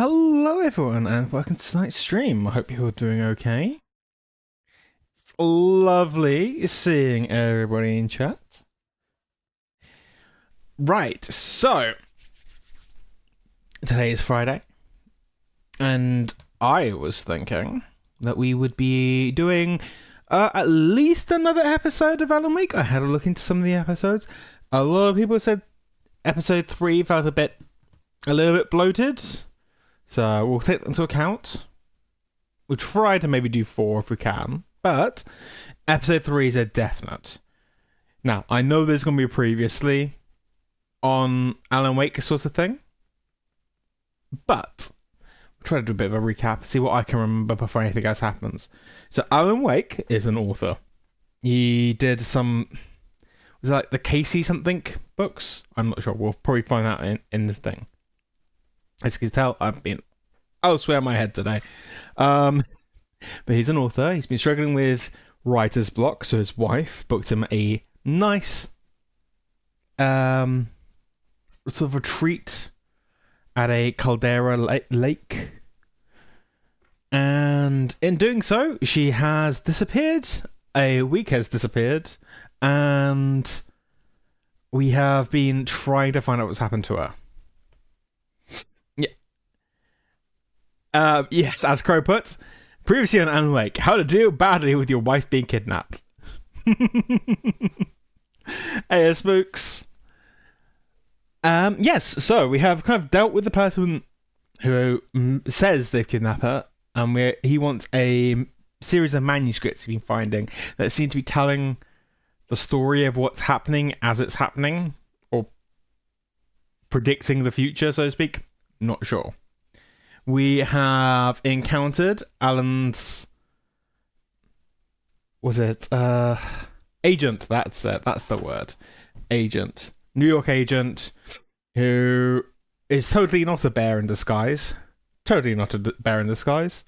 Hello everyone and welcome to tonight's stream. I hope you're all doing okay. It's lovely seeing everybody in chat. Right, so today is Friday and I was thinking that we would be doing at least another episode of Alan Wake. I had a look into some of the episodes. A lot of people said episode 3 felt a little bit bloated. So we'll take that into account. We'll try to maybe do 4 if we can. But episode 3 is a definite. Now, I know there's going to be a previously on Alan Wake sort of thing. But we'll try to do a bit of a recap, see what I can remember before anything else happens. So Alan Wake is an author. He did some... Was it like the Casey something books? I'm not sure. We'll probably find out in the thing. As you can tell, I've been elsewhere in my head today. But he's an author. He's been struggling with writer's block, so his wife booked him a nice sort of retreat at a caldera lake. And in doing so, she has disappeared. A week has disappeared. And we have been trying to find out what's happened to her. Yes, as Crow puts, previously on Alan Wake, how to deal badly with your wife being kidnapped. Hey, spooks. Yes, so we have kind of dealt with the person who says they've kidnapped her, and he wants a series of manuscripts he's been finding that seem to be telling the story of what's happening as it's happening, or predicting the future, so to speak. Not sure. We have encountered Alan's... Was it? Agent, that's it. That's the word. Agent. New York agent who is totally not a bear in disguise. Totally not a bear in disguise.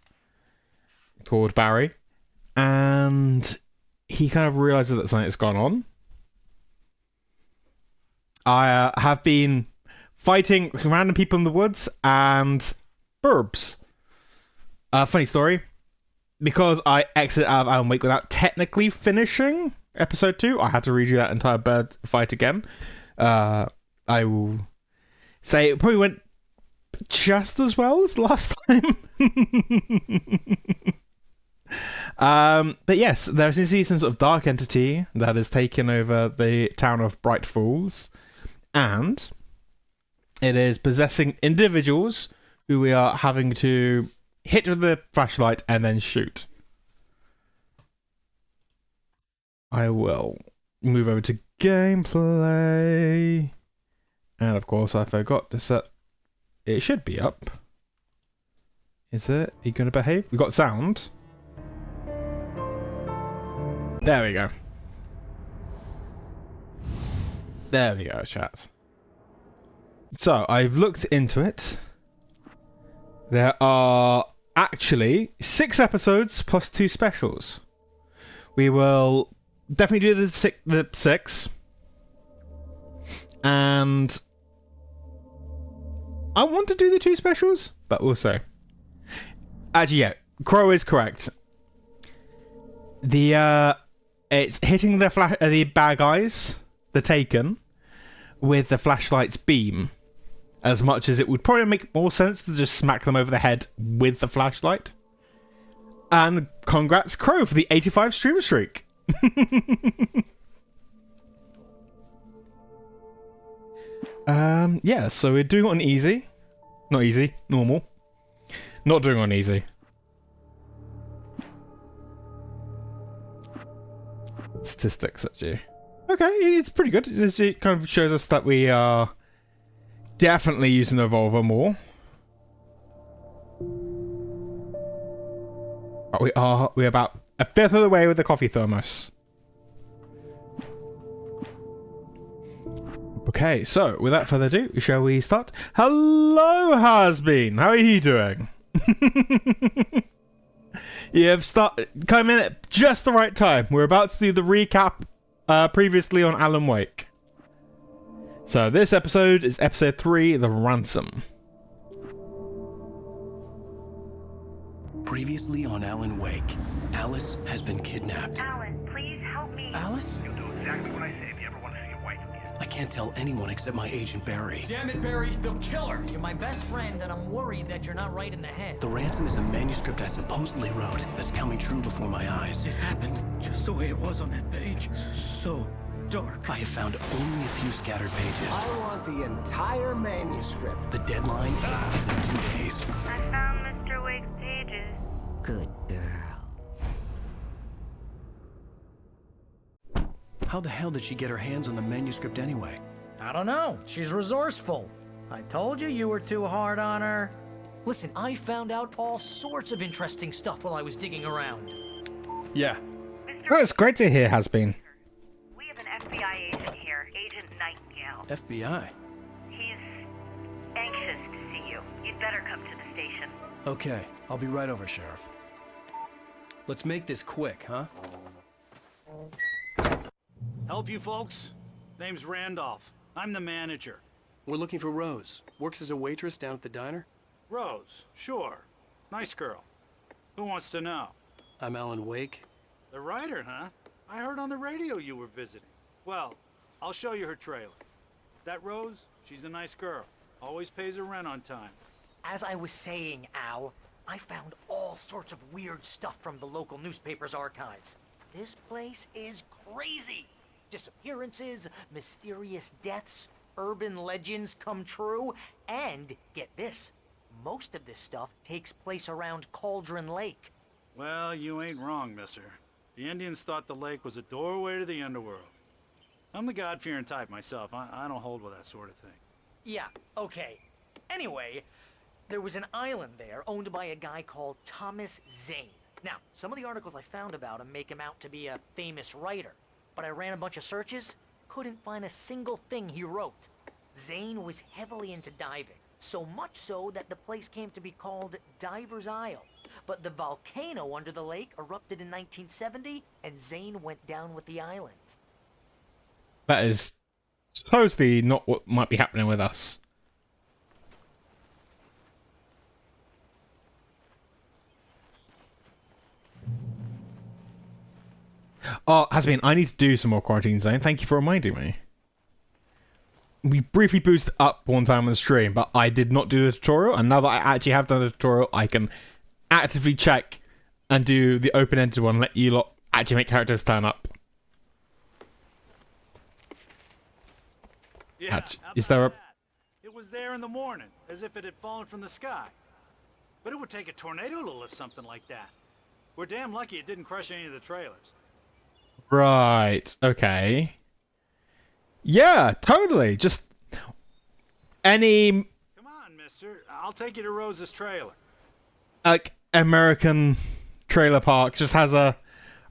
Called Barry. And he kind of realizes that something's gone on. I have been fighting random people in the woods and... Burbs. Funny story. Because I exited out of Alan Wake without technically finishing episode 2, I had to redo that entire bird fight again. I will say it probably went just as well as the last time. But yes, there seems to be some sort of dark entity that has taken over the town of Bright Falls. And it is possessing individuals who we are having to hit with the flashlight and then shoot. I will move over to gameplay. And of course I forgot to set... It should be up. Is it? Are you going to behave? We've got sound. There we go. There we go, chat. So, I've looked into it. There are actually 6 episodes plus 2 specials. We will definitely do the 6. And I want to do the 2 specials, but we'll see. Actually, yeah, Crow is correct. It's hitting the bad guys, the Taken, with the flashlight's beam. As much as it would probably make more sense to just smack them over the head with the flashlight. And congrats, Crow, for the 85 stream streak. Yeah, so we're doing it on easy. Not easy, normal. Not doing it on easy. Statistics, actually. Okay, it's pretty good. It kind of shows us that we are... definitely using the revolver more. But we're about a fifth of the way with the coffee thermos. Okay, so without further ado, shall we start? Hello, Hasbeen. How are you doing? You have come in at just the right time. We're about to do the recap previously on Alan Wake. So this episode is episode 3, The Ransom. Previously on Alan Wake, Alice has been kidnapped. Alan, please help me. Alice? You'll do exactly what I say if you ever want to see your wife again. I can't tell anyone except my agent Barry. Damn it, Barry, they'll kill her. You're my best friend, and I'm worried that you're not right in the head. The ransom is a manuscript I supposedly wrote that's coming true before my eyes. It happened just the way it was on that page. So dark. I have found only a few scattered pages. I want the entire manuscript. The deadline is in 2 days. I found Mr. Wake's pages. Good girl. How the hell did she get her hands on the manuscript anyway? I don't know. She's resourceful. I told you you were too hard on her. Listen, I found out all sorts of interesting stuff while I was digging around. Yeah. Mr. Well, it's great to hear, Has Been. We have an FBI agent here, Agent Nightingale. FBI. He's anxious to see you. You'd better come to the station. Okay, I'll be right over, Sheriff. Let's make this quick, huh? Help you folks? Name's Randolph. I'm the manager. We're looking for Rose. Works as a waitress down at the diner. Rose, sure. Nice girl. Who wants to know? I'm Alan Wake. The writer, huh? I heard on the radio you were visiting. Well, I'll show you her trailer. That Rose, she's a nice girl. Always pays her rent on time. As I was saying, Al, I found all sorts of weird stuff from the local newspaper's archives. This place is crazy. Disappearances, mysterious deaths, urban legends come true, and, get this, most of this stuff takes place around Cauldron Lake. Well, you ain't wrong, mister. The Indians thought the lake was a doorway to the underworld. I'm the God-fearing type myself. I don't hold with that sort of thing. Yeah, okay. Anyway, there was an island there owned by a guy called Thomas Zane. Now, some of the articles I found about him make him out to be a famous writer, but I ran a bunch of searches, couldn't find a single thing he wrote. Zane was heavily into diving, so much so that the place came to be called Diver's Isle. But the volcano under the lake erupted in 1970, and Zane went down with the island. That is supposedly not what might be happening with us. Oh, Has Been, I need to do some more Quarantine Zone. Thank you for reminding me. We briefly boosted up one time on the stream, but I did not do the tutorial, and now that I actually have done the tutorial, I can actively check and do the open-ended one, let you lot actually make characters turn up. Yeah, Is there a... It was there in the morning, as if it had fallen from the sky. But it would take a tornado to lift something like that. We're damn lucky it didn't crush any of the trailers. Right, okay. Yeah, totally. Just any... Come on, mister. I'll take you to Rose's trailer. like American trailer park just has a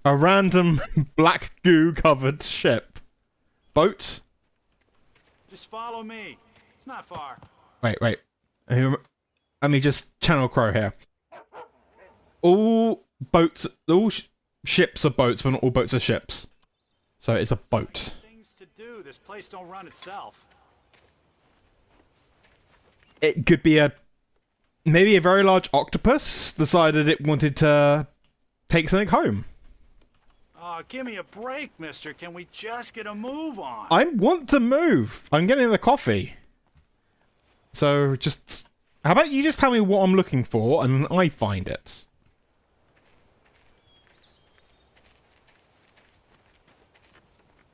random black goo covered ship. Boat? Just follow me. It's not far. Wait. Let me just channel Crow here. All boats, ships are boats, but not all boats are ships. So it's a boat. Things to do. This place don't run itself. It could be maybe a very large octopus decided it wanted to take something home. Oh, give me a break, mister. Can we just get a move on? I want to move. I'm getting the coffee. So just... How about you just tell me what I'm looking for and I find it?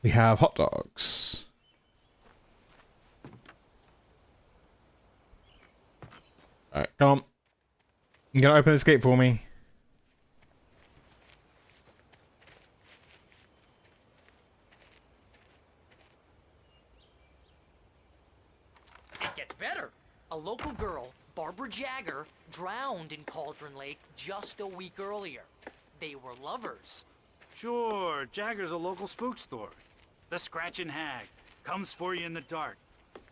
We have hot dogs. Alright, come on. You gonna open this gate for me? It gets better. A local girl, Barbara Jagger, drowned in Cauldron Lake just a week earlier. They were lovers. Sure, Jagger's a local spook story. The Scratching Hag comes for you in the dark.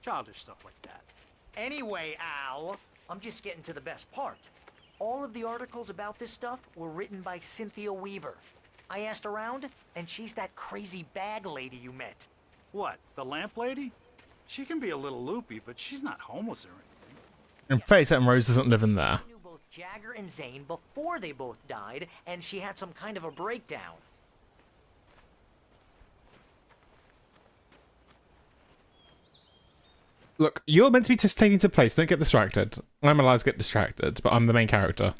Childish stuff like that. Anyway, Al, I'm just getting to the best part. All of the articles about this stuff were written by Cynthia Weaver. I asked around, and she's that crazy bag lady you met. What, the lamp lady? She can be a little loopy, but she's not homeless or anything. And 37 Rose doesn't live in there. I knew both Jagger and Zane before they both died, and she had some kind of a breakdown. Look, you're meant to be just taking to place. Don't get distracted. I'm allowed to get distracted, but I'm the main character.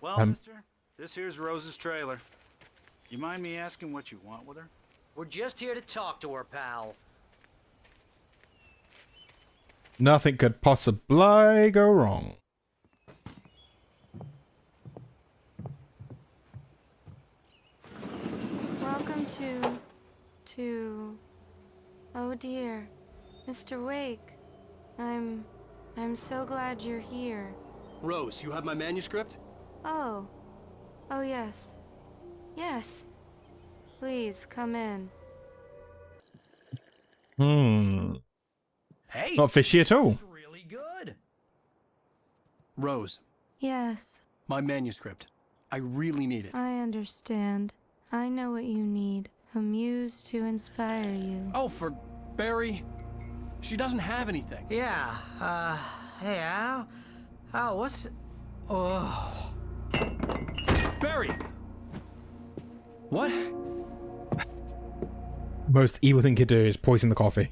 Well, mister, this here's Rose's trailer. You mind me asking what you want with her? We're just here to talk to her, pal. Nothing could possibly go wrong. Welcome to... Oh dear, Mr. Wake. I'm so glad you're here. Rose, you have my manuscript? Oh. Oh yes. Yes. Please, come in. Hey! Not fishy at all. This is really good. Rose, Yes, my manuscript. I really need it. I understand. I know what you need. A muse to inspire you. Oh, for Barry. She doesn't have anything. Yeah, hey, Al? Al, what's... Oh... Barry! What? Most evil thing you could do is poison the coffee.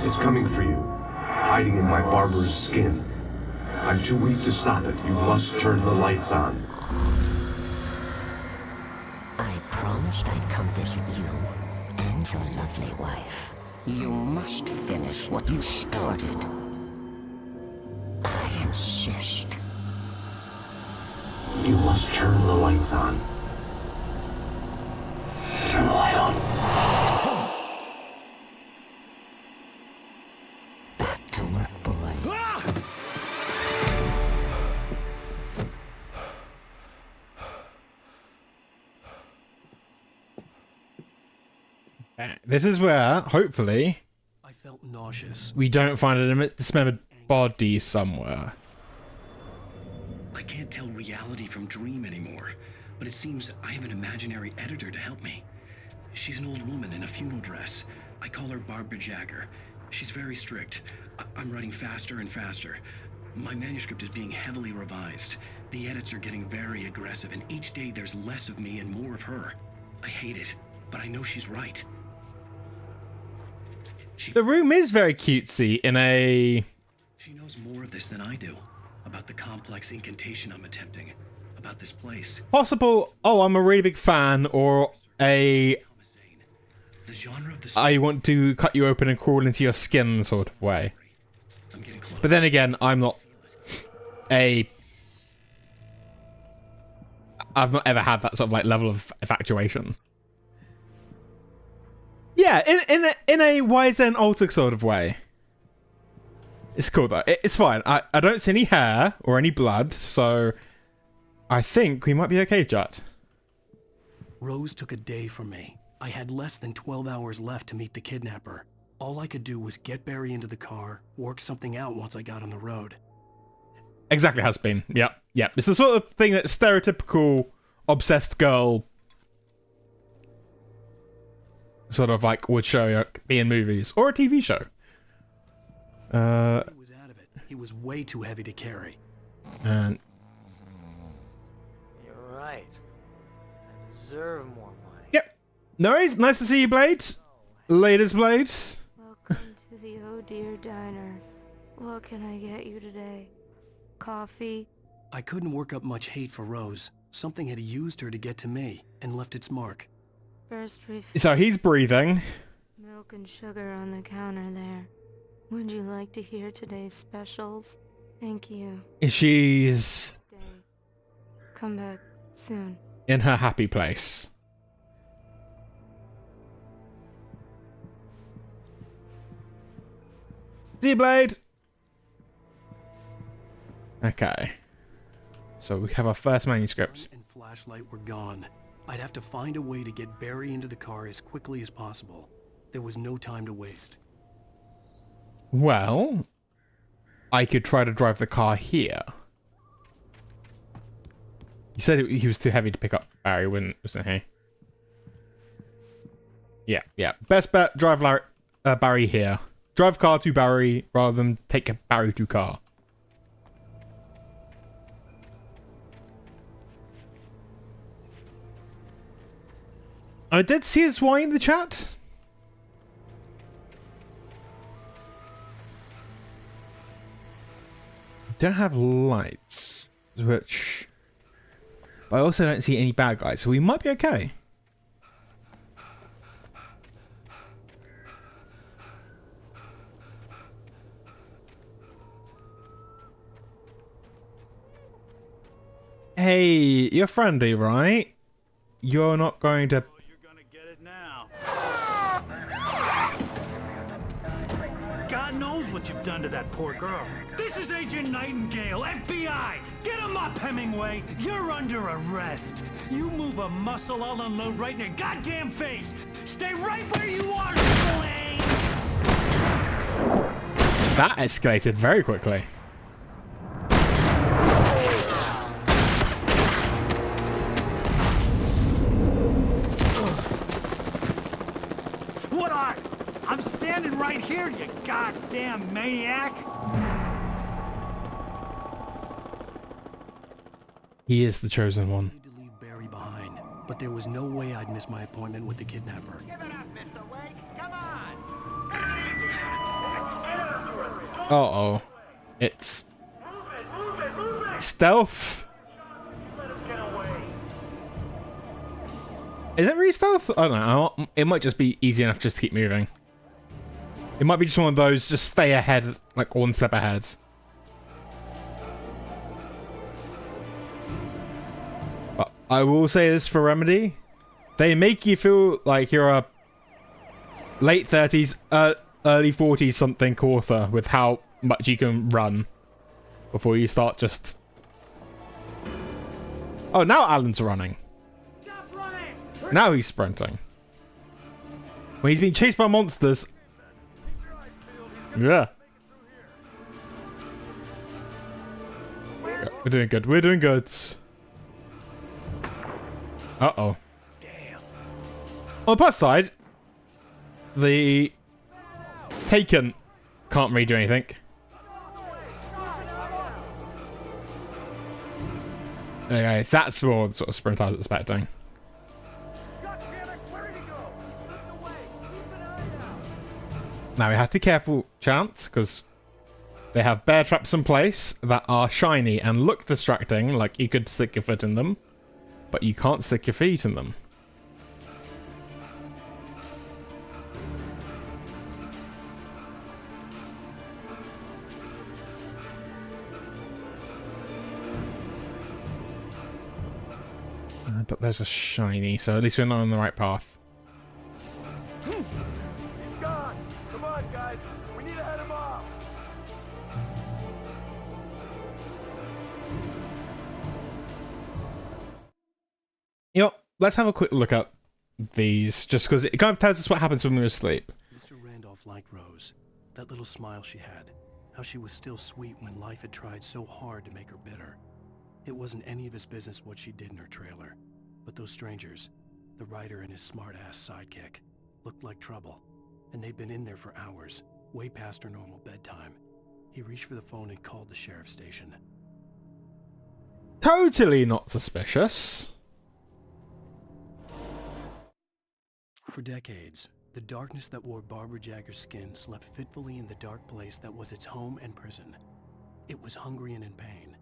It's coming for you, hiding in my barber's skin. I'm too weak to stop it. You must turn the lights on. I promised I'd come visit you and your lovely wife. You must finish what you started. I insist. You must turn the lights on. Turn the light on. Back to work, boy. This is where, hopefully, I felt nauseous. we don't find a dismembered body somewhere. I can't tell reality from dream anymore, but it seems I have an imaginary editor to help me. She's an old woman in a funeral dress. I call her Barbara Jagger. She's very strict. I'm writing faster and faster. My manuscript is being heavily revised. The edits are getting very aggressive, and each day there's less of me and more of her. I hate it, but I know she's right. The room is very cutesy in a... She knows more of this than I do. About the complex incantation I'm attempting. About this place. possible, oh, I'm a really big fan, or a... The genre of the I want to cut you open and crawl into your skin sort of way. I'm getting close. But then again, I'm not a... I've not ever had that sort of like level of infatuation. Yeah, in a wise and altered sort of way. It's cool though. It's fine. I don't see any hair or any blood, so I think we might be okay, Jet. Rose took a day from me. I had less than 12 hours left to meet the kidnapper. All I could do was get Barry into the car, work something out once I got on the road. Exactly has been. Yep. Yep. It's the sort of thing that stereotypical obsessed girl sort of like would show be in movies or a TV show. He was out of it. He was way too heavy to carry. And You're right. I deserve more money. yep. No worries. Nice to see you, Blade. Latest Blade. Welcome to the Oh Dear Diner. What can I get you today? Coffee? I couldn't work up much hate for Rose. Something had used her to get to me and left its mark. First refill. So he's breathing. Milk and sugar on the counter there. Would you like to hear today's specials? Thank you. She's Stay. Come back soon. in her happy place. See you, Blade. Okay. So we have our first manuscript. And flashlight were gone. I'd have to find a way to get Barry into the car as quickly as possible. There was no time to waste. Well, I could try to drive the car here. You said he was too heavy to pick up Barry, wasn't he? Yeah. Best bet, drive Barry here. Drive car to Barry rather than take Barry to car. I did see his why in the chat. Don't have lights, which... But I also don't see any bad guys, so we might be okay. Hey, you're friendly, right? You're not going to... Oh, you're gonna get it now. God knows what you've done to that poor girl. This is Agent Nightingale, FBI! Get him up, Hemingway! You're under arrest! You move a muscle, I'll unload right in your goddamn face! Stay right where you are, Slane! That escalated very quickly. What are? I'm standing right here, you goddamn maniac! He is the chosen one. I need to leave Barry behind, but there was no way I'd miss my appointment with the kidnapper. Give it up, Mr. Wake. Come on. Take it easy. Uh-oh. It's... stealth? Is it really stealth? I don't know. It might just be easy enough just to keep moving. It might be just one of those, just stay ahead, like one step ahead. But I will say this for Remedy. They make you feel like you're a late 30s, early 40s something author with how much you can run before you start just... Oh, now Alan's running. Now he's sprinting. When he's being chased by monsters. Yeah. We're doing good. We're doing good. Uh-oh. Damn. On the plus side, the Taken can't really do anything. Okay, that's more the sort of sprint I was expecting. Now we have to be careful, Chance, because they have bear traps in place that are shiny and look distracting, like you could stick your foot in them, but you can't stick your feet in them. But there's a shiny, so at least we're not on the right path. He's gone. Come on, guys. We need to head him off. You know, let's have a quick look at these, just because it kind of tells us what happens when we're asleep. Mr. Randolph liked Rose. That little smile she had. How she was still sweet when life had tried so hard to make her bitter. It wasn't any of his business what she did in her trailer. But those strangers, the writer and his smart-ass sidekick, looked like trouble. And they'd been in there for hours, way past her normal bedtime. He reached for the phone and called the sheriff's station. Totally not suspicious. For decades, the darkness that wore Barbara Jagger's skin slept fitfully in the dark place that was its home and prison. It was hungry and in pain.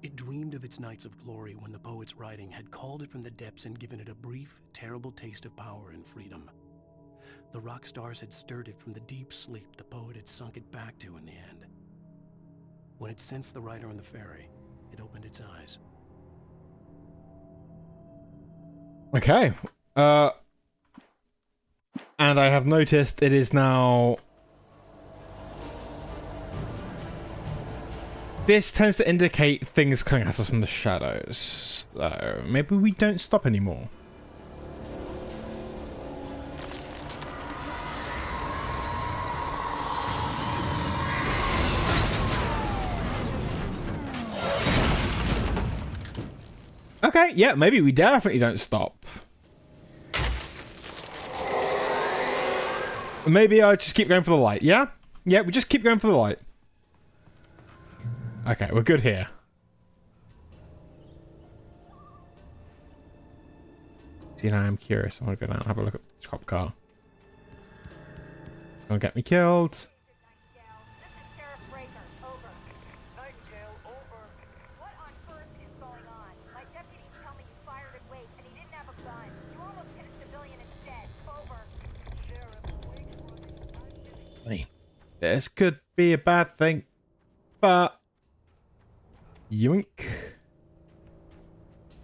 It dreamed of its nights of glory when the poet's writing had called it from the depths and given it a brief, terrible taste of power and freedom. The rock stars had stirred it from the deep sleep the poet had sunk it back to in the end. When it sensed the writer on the ferry, it opened its eyes. Okay. And I have noticed it is now... This tends to indicate things coming at us from the shadows. So maybe we don't stop anymore. Okay, yeah, maybe we definitely don't stop. Maybe I just keep going for the light, yeah? Yeah, we just keep going for the light. Okay, we're good here. See, now I'm curious. I want to go down and have a look at the cop car. Gonna get me killed. This could be a bad thing, but yoink.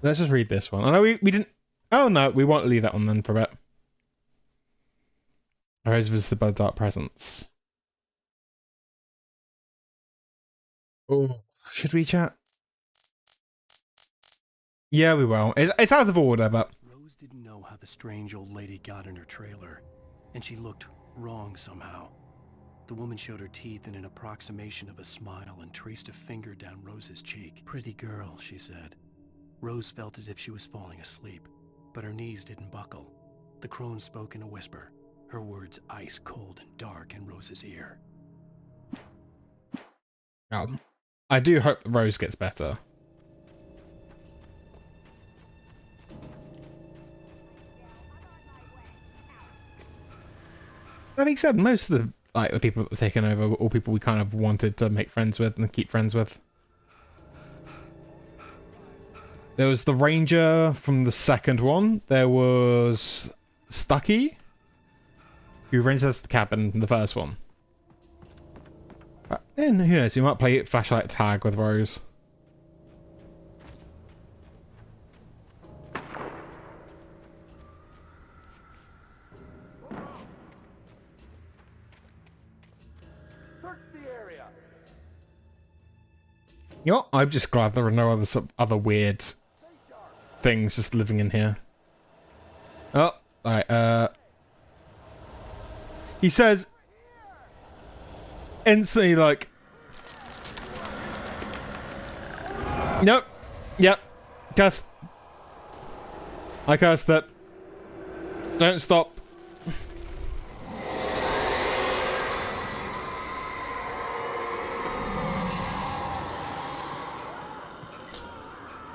Let's just read this one. I know we didn't. Oh no, we won't leave that one then for a bit. I was visited by the dark presence. Oh, should we chat? Yeah, we will. It's out of order, but Rose didn't know how the strange old lady got in her trailer, and she looked wrong somehow. The woman showed her teeth in an approximation of a smile and traced a finger down Rose's cheek. Pretty girl, she said. Rose felt as if she was falling asleep, but her knees didn't buckle. The crone spoke in a whisper, her words ice cold and dark in Rose's ear. I do hope Rose gets better. That being said, most of the people that were taken over were all people we kind of wanted to make friends with and keep friends with. There was the ranger from the second one. There was Stucky, who rented us the cabin in the first one. And who knows, we might play flashlight tag with Rose. You know what? I'm just glad there are no other weird things just living in here. Oh, alright, he says instantly, like, nope, yep, cursed. I cursed it. Don't stop.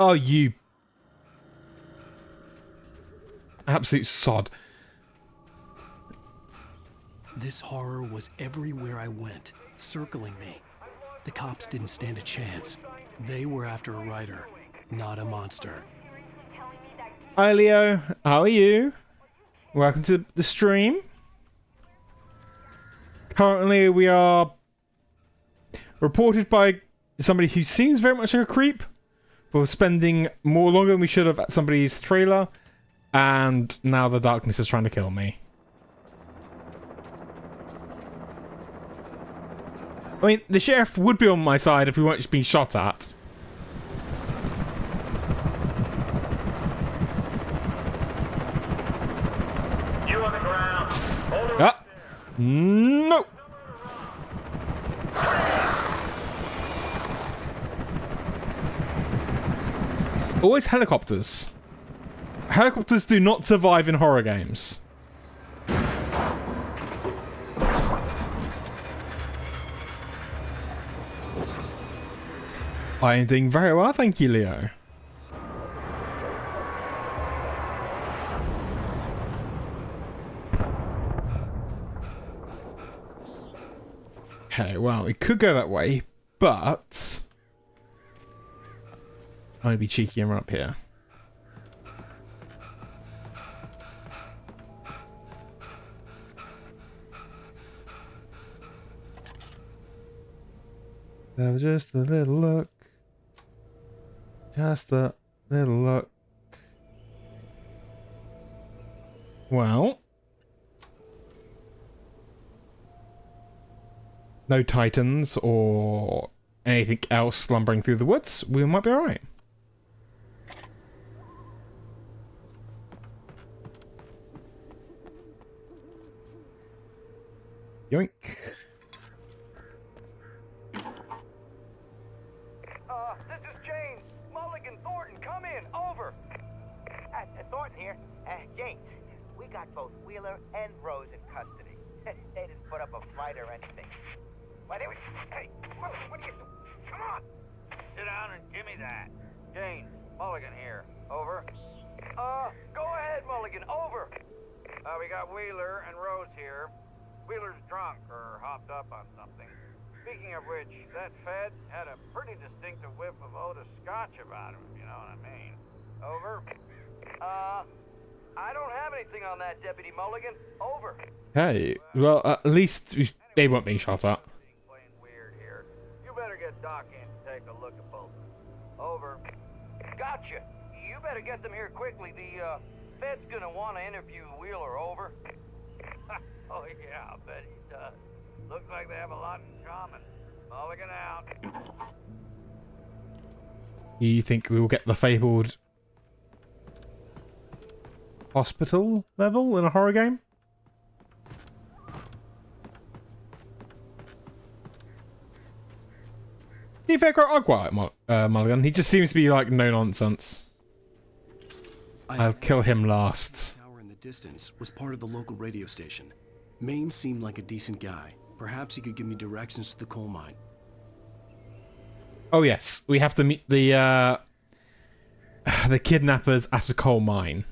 Oh, you absolute sod. This horror was everywhere I went, circling me. The cops didn't stand a chance. They were after a writer, not a monster. Hi, Leo. How are you? Welcome to the stream. Currently, we are reported by somebody who seems very much like a creep for spending more longer than we should have at somebody's trailer, and now the darkness is trying to kill me. I mean, the sheriff would be on my side if we weren't just being shot at. You on the ground. Hold her Ah! No! Always helicopters. Helicopters do not survive in horror games. I am doing very well, thank you, Leo. Okay, well, it could go that way, but I'm going to be cheeky and run up here. That was just a little look. Just a little look. Well. No titans or anything else slumbering through the woods. We might be alright. Yoink. This is James. Mulligan Thornton, come in. Over. got both Wheeler and Rose in custody. They didn't put up a fight or anything. Why, they were... Hey, what are you doing? Come on! Sit down and give me that. Jane, Mulligan here. Over. Go ahead, Mulligan. Over. We got Wheeler and Rose here. Wheeler's drunk or hopped up on something. Speaking of which, that Fed had a pretty distinctive whiff of Otis Scotch about him, if you know what I mean. Over. I don't have anything on that, Deputy Mulligan. Over. Hey, well, at least they won't be shot at. Playing weird here. You better get Doc in to take a look at both. Over. Gotcha. You better get them here quickly. The Fed's gonna want to interview Wheeler. Over. Oh yeah, I'll bet he does. Looks like they have a lot in common. Mulligan out. You think we will get the fabled hospital level in a horror game? To be fair, I quite like Mulligan. He just seems to be like no nonsense. I'll kill him last. The tower in the distance was part of the local radio station. Maine seemed like a decent guy. Perhaps he could give me directions to the coal mine. Oh yes, we have to meet the kidnappers at a coal mine.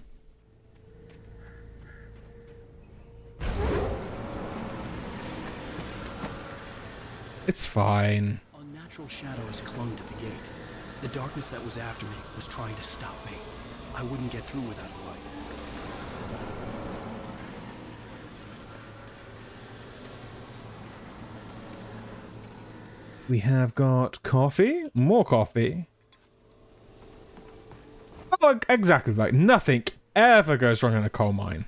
It's fine. Unnatural shadows clung to the gate. The darkness that was after me was trying to stop me. I wouldn't get through without a light. We have got coffee, more coffee. Oh, exactly, like nothing ever goes wrong in a coal mine.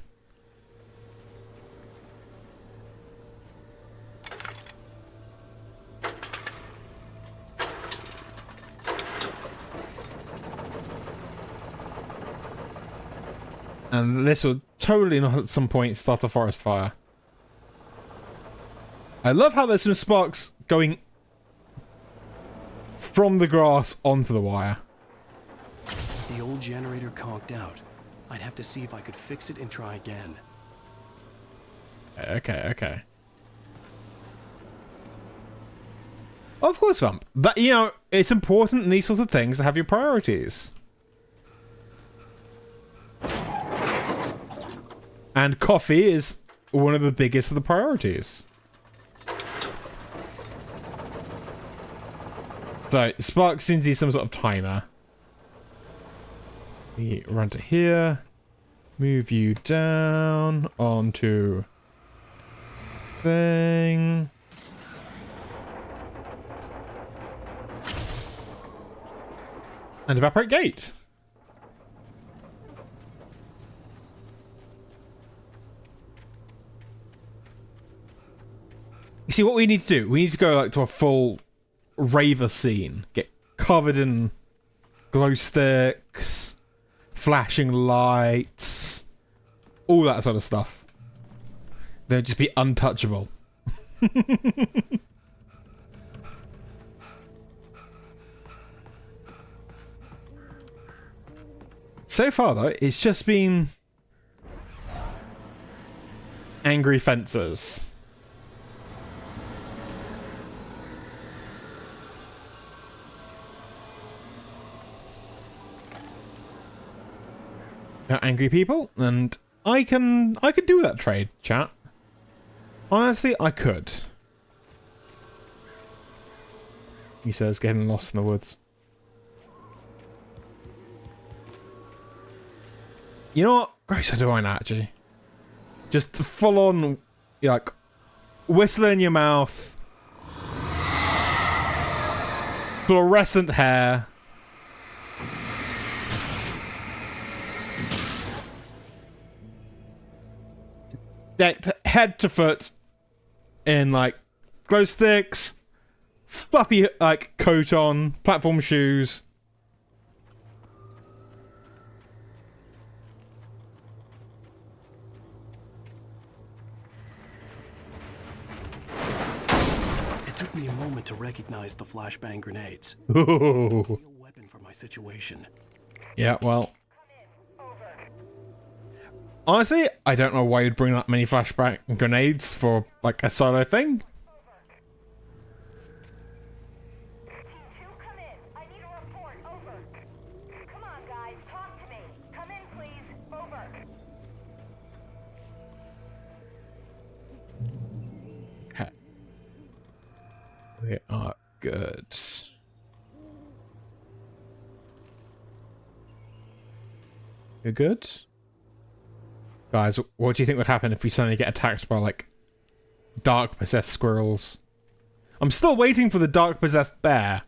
And this will totally not at some point start a forest fire. I love how there's some sparks going from the grass onto the wire. The old generator conked out. I'd have to see if I could fix it and try again. Okay. Of course, Vamp. That, you know, it's important in these sorts of things to have your priorities. And coffee is one of the biggest of the priorities. So, Spark seems to be some sort of timer. We run to here. Move you down onto thing. And evaporate gate. You see, what we need to do, we need to go like to a full raver scene. Get covered in glow sticks, flashing lights, all that sort of stuff. They'll just be untouchable. So far, though, it's just been angry fencers. Angry people, and I could do that trade, chat. Honestly, I could. He says, getting lost in the woods. You know what? Grace, I do I actually. Just full on, like, whistle in your mouth, fluorescent hair. Decked head to foot in like glow sticks, fluffy like coat on, platform shoes. It took me a moment to recognize the flashbang grenades. Ooh. A real weapon for my situation. Yeah, well, Honestly, I don't know why you'd bring that many flashback grenades for, like, a solo thing. Okay. We are good. You're good? Guys, what do you think would happen if we suddenly get attacked by, like, dark possessed squirrels? I'm still waiting for the dark possessed bear.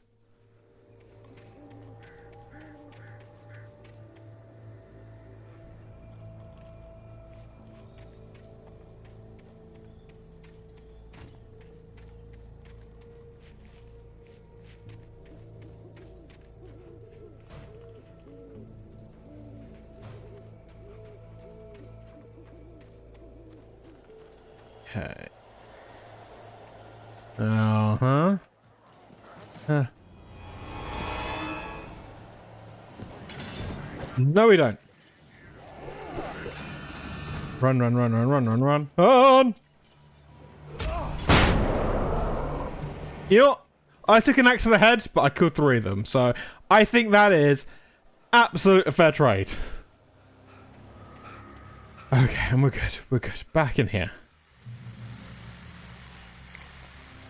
Okay. Uh-huh. Huh. No, we don't. Run, run, run, run, run, run, run. Run! You know what? I took an axe to the head, but I killed 3 of them, so I think that is absolute a fair trade. Okay, and we're good. We're good. Back in here.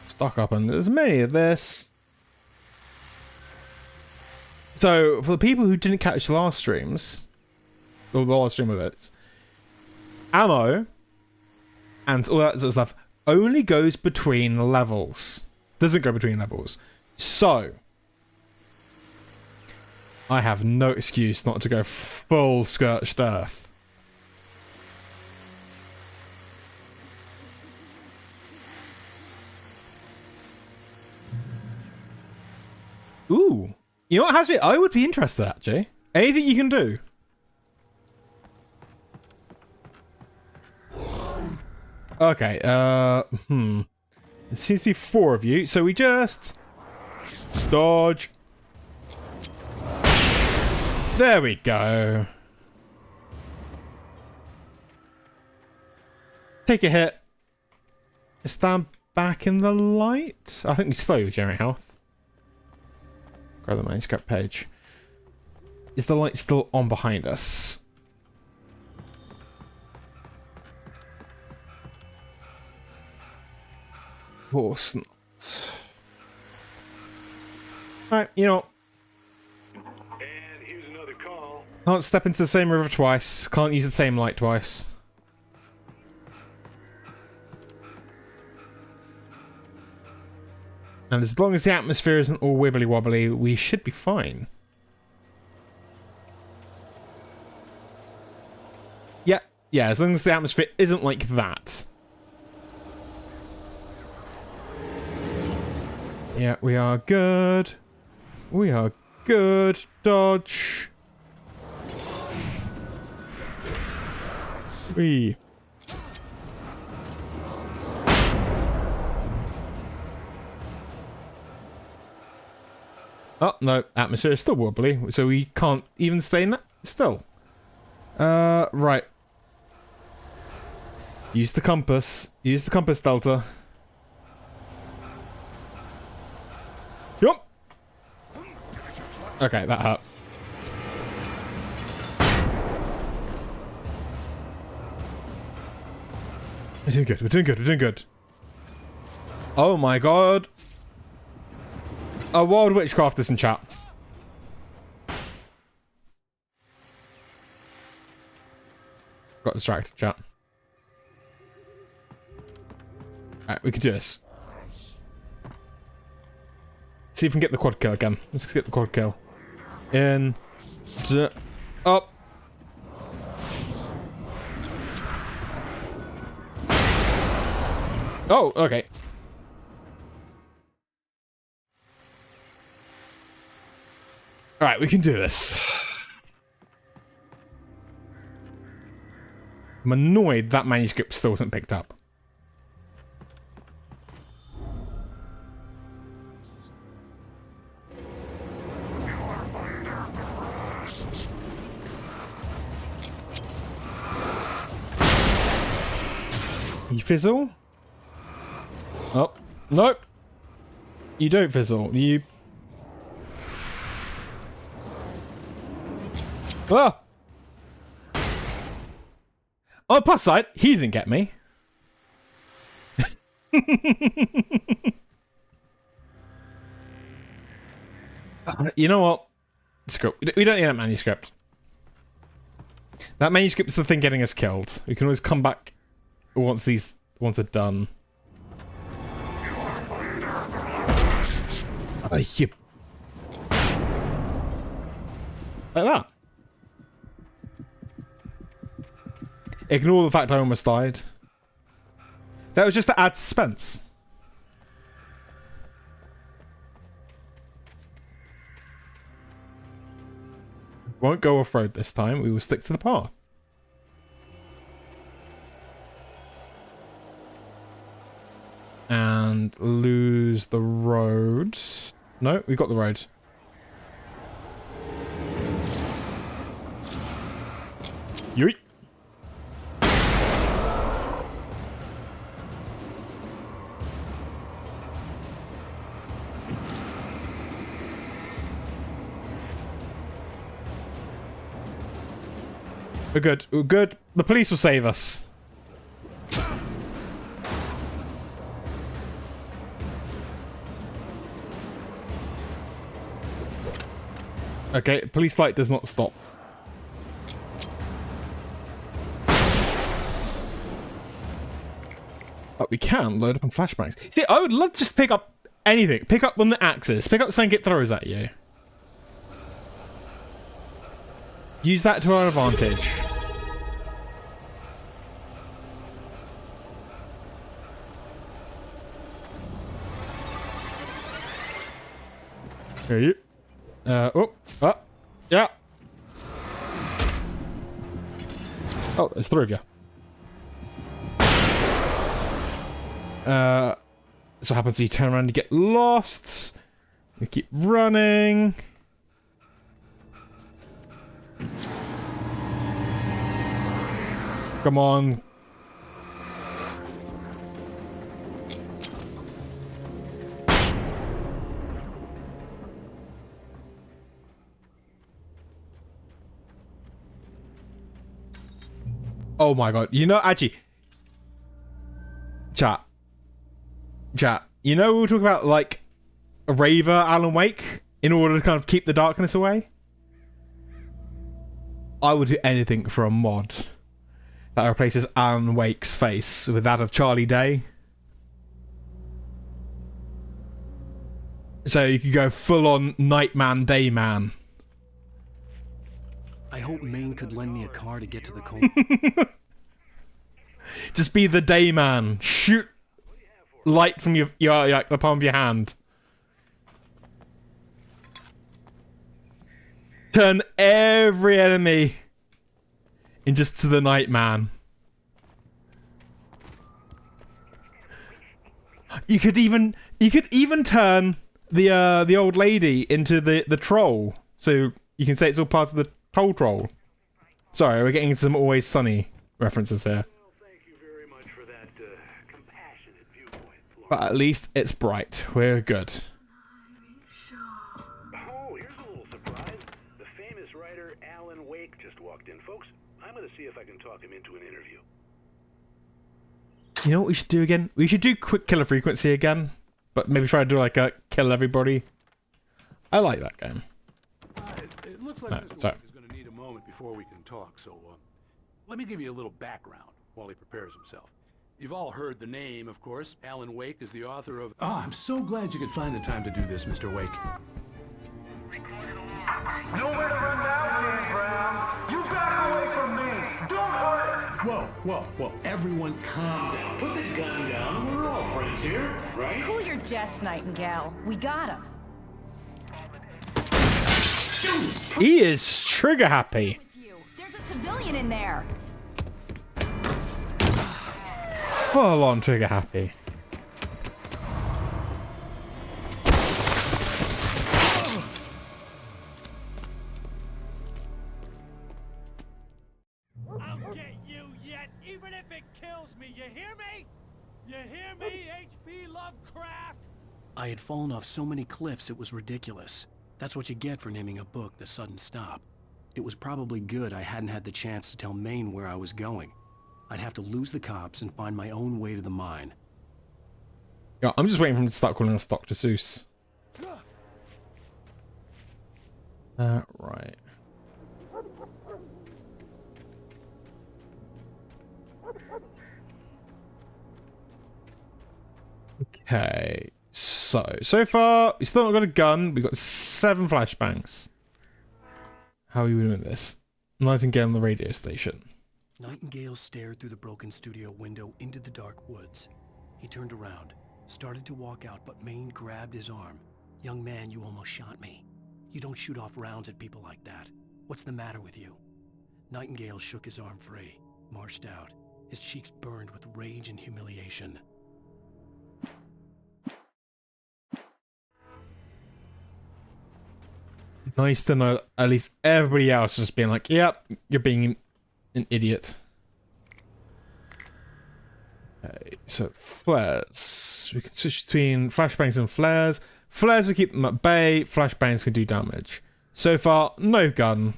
Stock up on as many of this. So, for the people who didn't catch the last streams, or the last stream of it, ammo and all that sort of stuff only goes between levels. Doesn't go between levels. So, I have no excuse not to go full scorched earth. Ooh. You know what has me? I would be interested, actually. Anything you can do. Okay, There seems to be 4 of you, so we just... dodge. There we go. Take a hit. Stand back in the light. I think we slowly generate health. Grab the manuscript page. Is the light still on behind us? Of course not. Alright, you know. And here's another call. Can't step into the same river twice. Can't use the same light twice. And as long as the atmosphere isn't all wibbly wobbly, we should be fine. Yeah, as long as the atmosphere isn't like that. Yeah, we are good. We are good. Dodge. Whee. Oh, no, atmosphere is still wobbly, so we can't even stay in that still. Right. Use the compass. Use the compass, Delta. Yup. Okay, that hurt. We're doing good, we're doing good, we're doing good. Oh my god. A wild witchcraft is in chat. Got distracted, chat. Alright, we can do this. See if we can get the quad kill again. Let's get the quad kill. In. Up. Oh, okay. Alright, we can do this. I'm annoyed that manuscript still wasn't picked up. You fizzle? Oh, nope. You don't fizzle. You... Oh! On the plus side, he didn't get me. You know what? Screw. We don't need that manuscript. That manuscript is the thing getting us killed. We can always come back once are done. You... Like that. Ignore the fact I almost died. That was just to add suspense. Won't go off-road this time. We will stick to the path. And lose the road. No, we got the road. Yeet. We're good. We're good. The police will save us. Okay, police light does not stop. But we can load up on flashbangs. See, I would love to just pick up anything. Pick up one of the axes. Pick up something it throws at you. Use that to our advantage. Here you. Yeah. Oh, there's three of you. So happens you turn around and you get lost. You keep running. Come on. Oh my god. You know, actually... Chat. You know we were talking about, like, a Raver Alan Wake in order to kind of keep the darkness away? I would do anything for a mod that replaces Alan Wake's face with that of Charlie Day. So you could go full on Nightman, Dayman. I hope Maine could lend me a car to get to the cold. Just be the Dayman. Shoot light from the palm of your hand. Turn every enemy in just to the Nightman. You could even turn the old lady into the troll, so you can say it's all part of the troll. Sorry, we're getting some Always Sunny references here. But at least it's bright. We're good. Oh, here's a little surprise. The famous writer Alan Wake just walked in, folks. I'm going to see if I can talk him into an interview. You know what we should do again? We should do quick killer frequency again, but maybe try to do like a kill everybody. I like that game. It looks like Mr. Wake is going to need a moment before we can talk, so let me give you a little background while he prepares himself. You've all heard the name, of course. Alan Wake is the author of... Ah, I'm so glad you could find the time to do this, Mr. Wake. Nowhere to run now, Dan Brown. You back away from me. Don't hurt. Whoa. Everyone calm down. Put the gun down. We're all friends here, right? Cool your jets, Nightingale. We got him. He is trigger happy. There's a civilian in there. Full on trigger happy. I'll get you yet, even if it kills me, you hear me? Wait! You hear me, H.P. Lovecraft? I had fallen off so many cliffs it was ridiculous. That's what you get for naming a book The Sudden Stop. It was probably good I hadn't had the chance to tell Maine where I was going. I'd have to lose the cops and find my own way to the mine. Yeah, I'm just waiting for him to start calling us Dr. Seuss. Right. Okay. So far, we still not got a gun. We've got 7 flashbangs. How are we doing this? Nightingale on the radio station. Nightingale stared through the broken studio window into the dark woods. He turned around, started to walk out, but Maine grabbed his arm. "Young man, you almost shot me. You don't shoot off rounds at people like that. What's the matter with you?" Nightingale shook his arm free, marched out. His cheeks burned with rage and humiliation. Nice to know at least everybody else just being like, yep, you're being an idiot. Okay, so flares. We can switch between flashbangs and flares. Flares will keep them at bay, flashbangs can do damage. So far, no gun.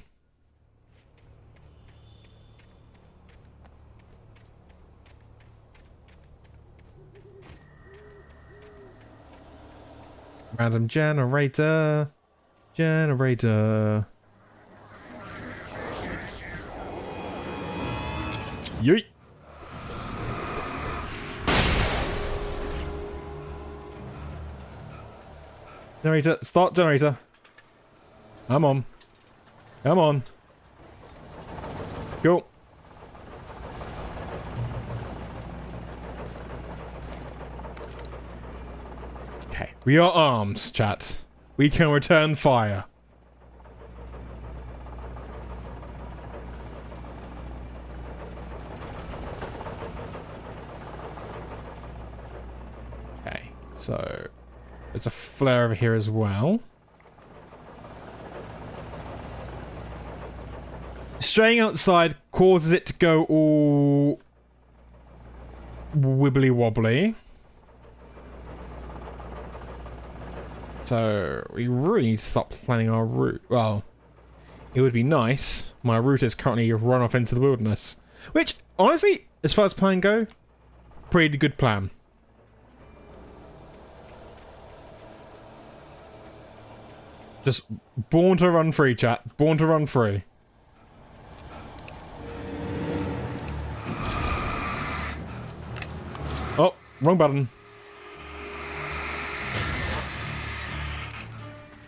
Random generator. Generator. Yeet. Generator, start generator. I'm on. Come on. Go. Okay, we are armed, chat. We can return fire. Okay, so there's a flare over here as well. Straying outside causes it to go all wibbly wobbly. So we really need to start planning our route. Well, it would be nice. My route is currently run off into the wilderness. Which, honestly, as far as plan go, pretty good plan. Just born to run free, chat. Born to run free. Oh, wrong button.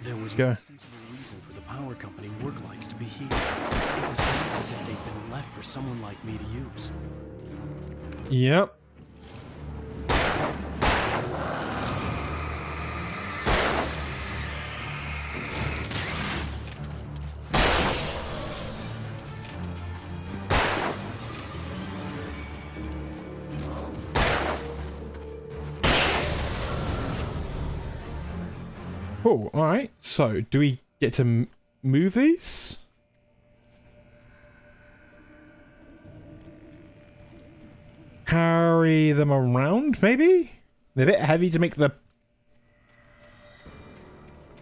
There was no sensible reason for the power company work lights to be here. It was almost as if they'd been left for someone like me to use. Yep. Cool, alright. So, do we get to move these? Carry them around, maybe? They're a bit heavy to make the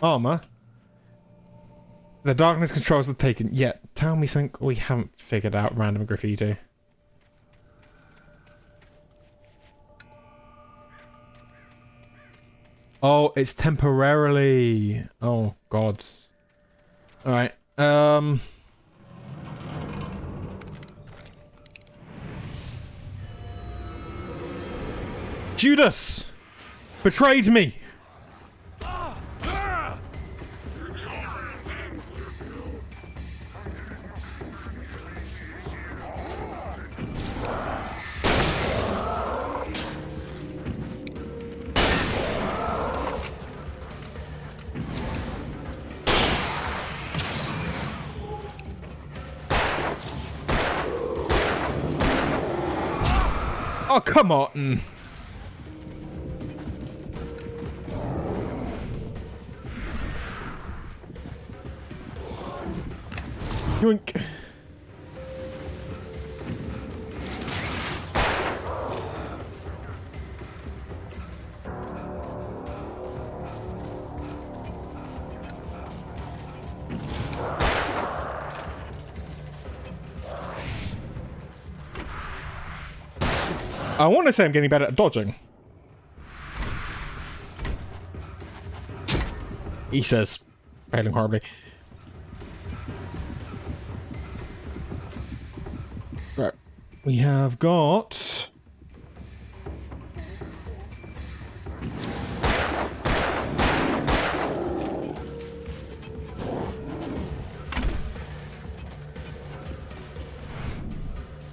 armor. The darkness controls the taken. Yeah, tell me something we haven't figured out. Random graffiti. Oh, it's temporarily. Oh, God. Alright. Judas! Betrayed me! Oh, come on. Yoink. I want to say I'm getting better at dodging. He says, failing horribly. Right. We have got...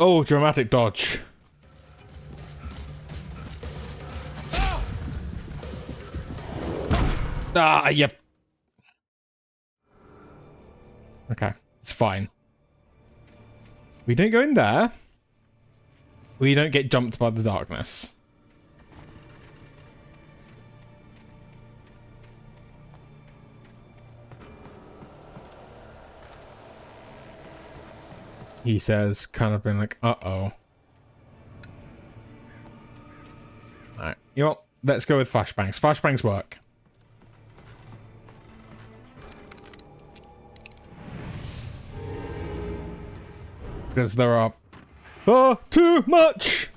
Oh, dramatic dodge. Ah, yep. Okay, it's fine. We don't go in there. We don't get jumped by the darkness. He says, kind of been like, uh-oh. Alright, you know what? Let's go with flashbangs. Flashbangs work. Because there are too much.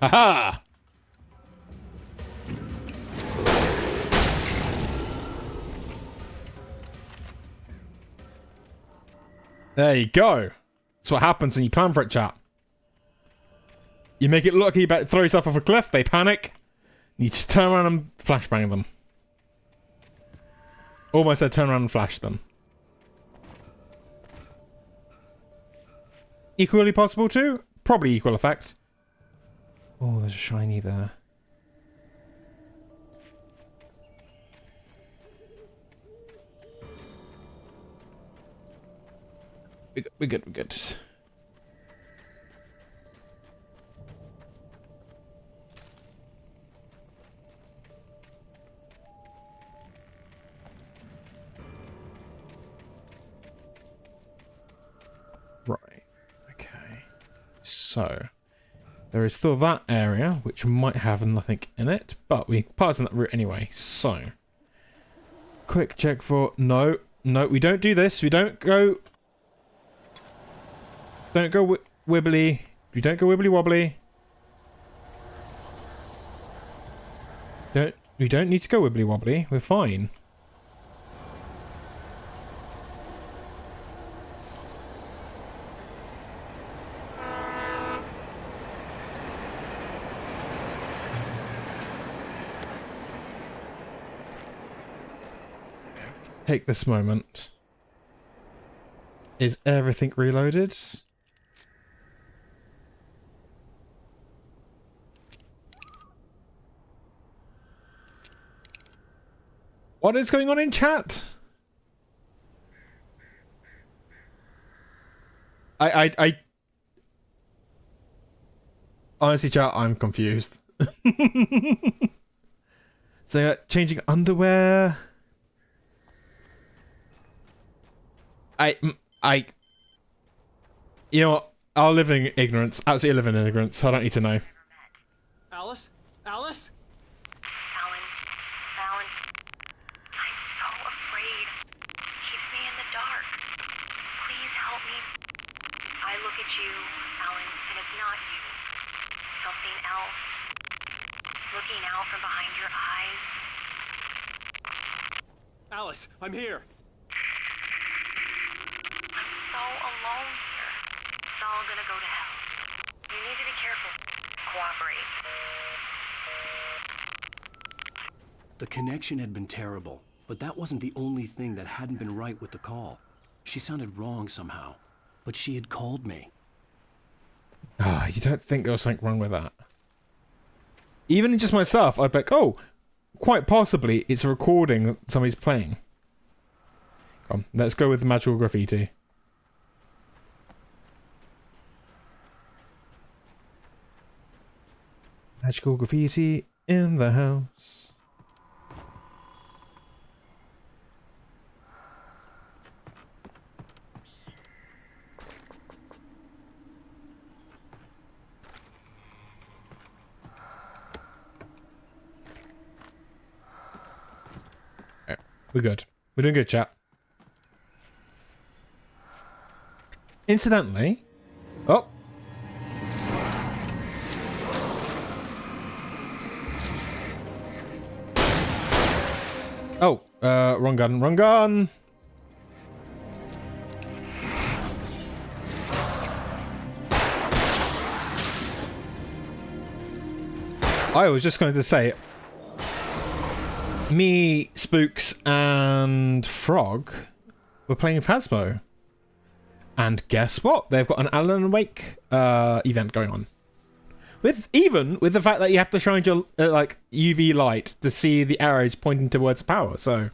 Aha! There you go. That's what happens when you plan for it, chat. You make it look like you're about to throw yourself off a cliff, they panic. You just turn around and flashbang them. Almost said turn around and flash them. Equally possible too? Probably equal effect. Oh, there's a shiny there. We're good, we're good. Right. Okay. So there is still that area which might have nothing in it, but we pass on that route anyway. So quick check for no, we don't do this. We don't go wibbly. We don't go wibbly wobbly. We don't need to go wibbly wobbly. We're fine. Take this moment. Is everything reloaded? What is going on in chat? I honestly, chat, I'm confused. So changing underwear. You know what? I'll live in ignorance. Absolutely live in ignorance, so I don't need to know. Alice? Alice? Alan, I'm so afraid. It keeps me in the dark. Please help me. I look at you, Alan, and it's not you. Something else. Looking out from behind your eyes. Alice, I'm here. I'm so alone here. It's all gonna go to hell. You need to be careful. Cooperate. The connection had been terrible, but that wasn't the only thing that hadn't been right with the call. She sounded wrong somehow, but she had called me. Ah, you don't think there was something wrong with that? Even in just myself, I'd be like, oh, quite possibly it's a recording that somebody's playing. Come on, let's go with the magical graffiti. Magical graffiti in the house. We're good. We're doing good, chat. Incidentally... Oh! Oh, wrong gun, wrong gun! I was just going to say, me, Spooks, and Frog were playing Phasmo. And guess what? They've got an Alan Wake event going on. Even with the fact that you have to shine your like UV light to see the arrows pointing towards power, so...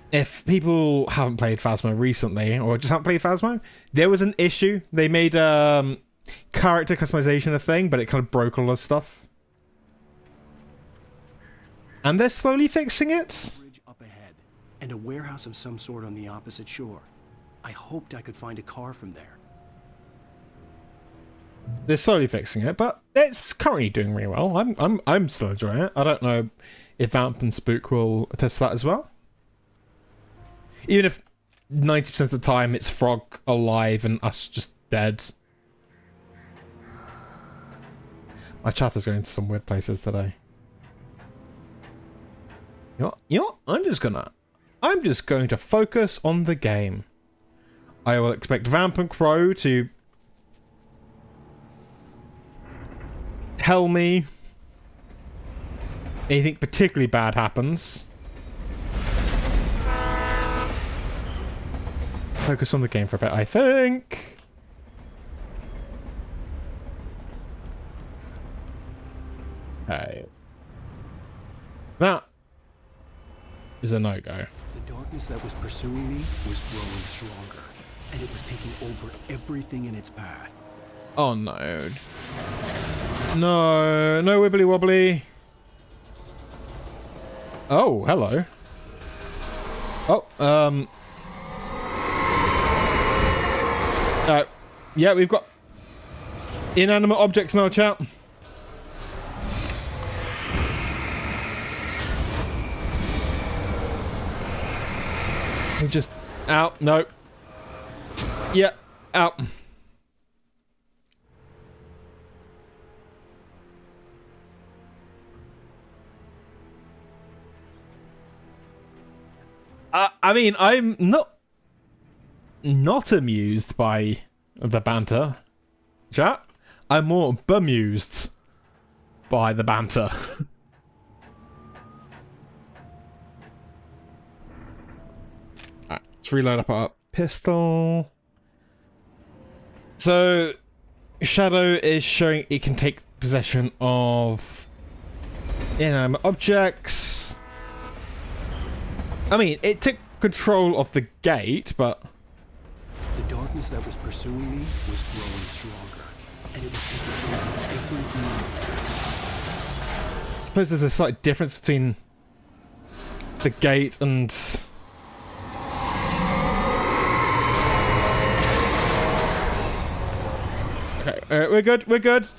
If people haven't played Phasmo recently, or just haven't played Phasmo, there was an issue. They made character customization a thing, but it kind of broke all the stuff. And they're slowly fixing it. Bridge up ahead, and a warehouse of some sort on the opposite shore. I hoped I could find a car from there. They're slowly fixing it, but it's currently doing really well. I'm still enjoying it. I don't know if Vamp and Spook will attest to that as well. Even if 90% of the time it's Frog alive and us just dead. My chat is going to some weird places today. You know what? I'm just going to focus on the game. I will expect Vamp and Crow to tell me if anything particularly bad happens. Focus on the game for a bit, I think. Okay. That is a no-go. The darkness that was pursuing me was growing stronger, and it was taking over everything in its path. Oh no. No, no wibbly wobbly. Oh, hello. Oh, yeah, we've got inanimate objects now, chat. We're just out. No. Yeah, out. I mean, I'm not amused by the banter, chat. I'm more bemused by the banter. Alright, let's reload up our pistol. So, Shadow is showing it can take possession of inanimate objects. I mean, it took control of the gate, but... The darkness that was pursuing me was growing stronger, and it was taking over everything in its path. I suppose there's a slight difference between the gate and... Okay, we're good, we're good.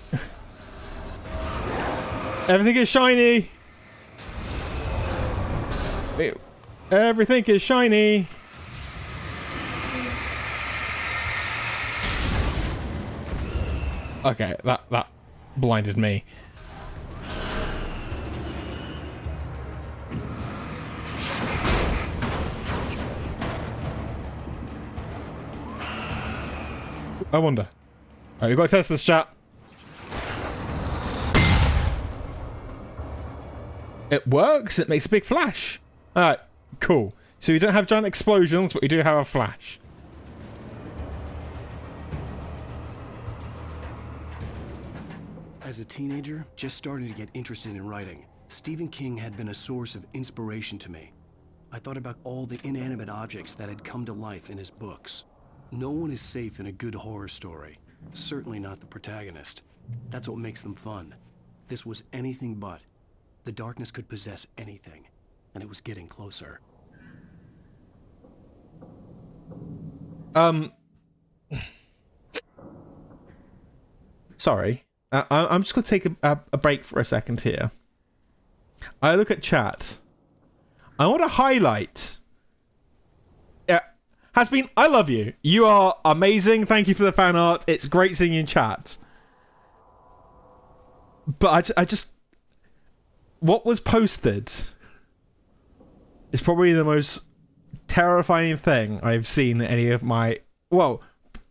Everything is shiny. Everything is shiny. Okay, that blinded me. I wonder. Alright, we've got to test this, chat. It works. It makes a big flash. Alright, cool. So we don't have giant explosions, but we do have a flash. As a teenager, just starting to get interested in writing, Stephen King had been a source of inspiration to me. I thought about all the inanimate objects that had come to life in his books. No one is safe in a good horror story. Certainly not the protagonist. That's what makes them fun. This was anything but. The darkness could possess anything, and it was getting closer. Sorry. I'm just going to take a break for a second here. I look at chat. I want to highlight. Has been, I love you. You are amazing. Thank you for the fan art. It's great seeing you in chat. But I just... What was posted is probably the most terrifying thing I've seen in any of my... Well,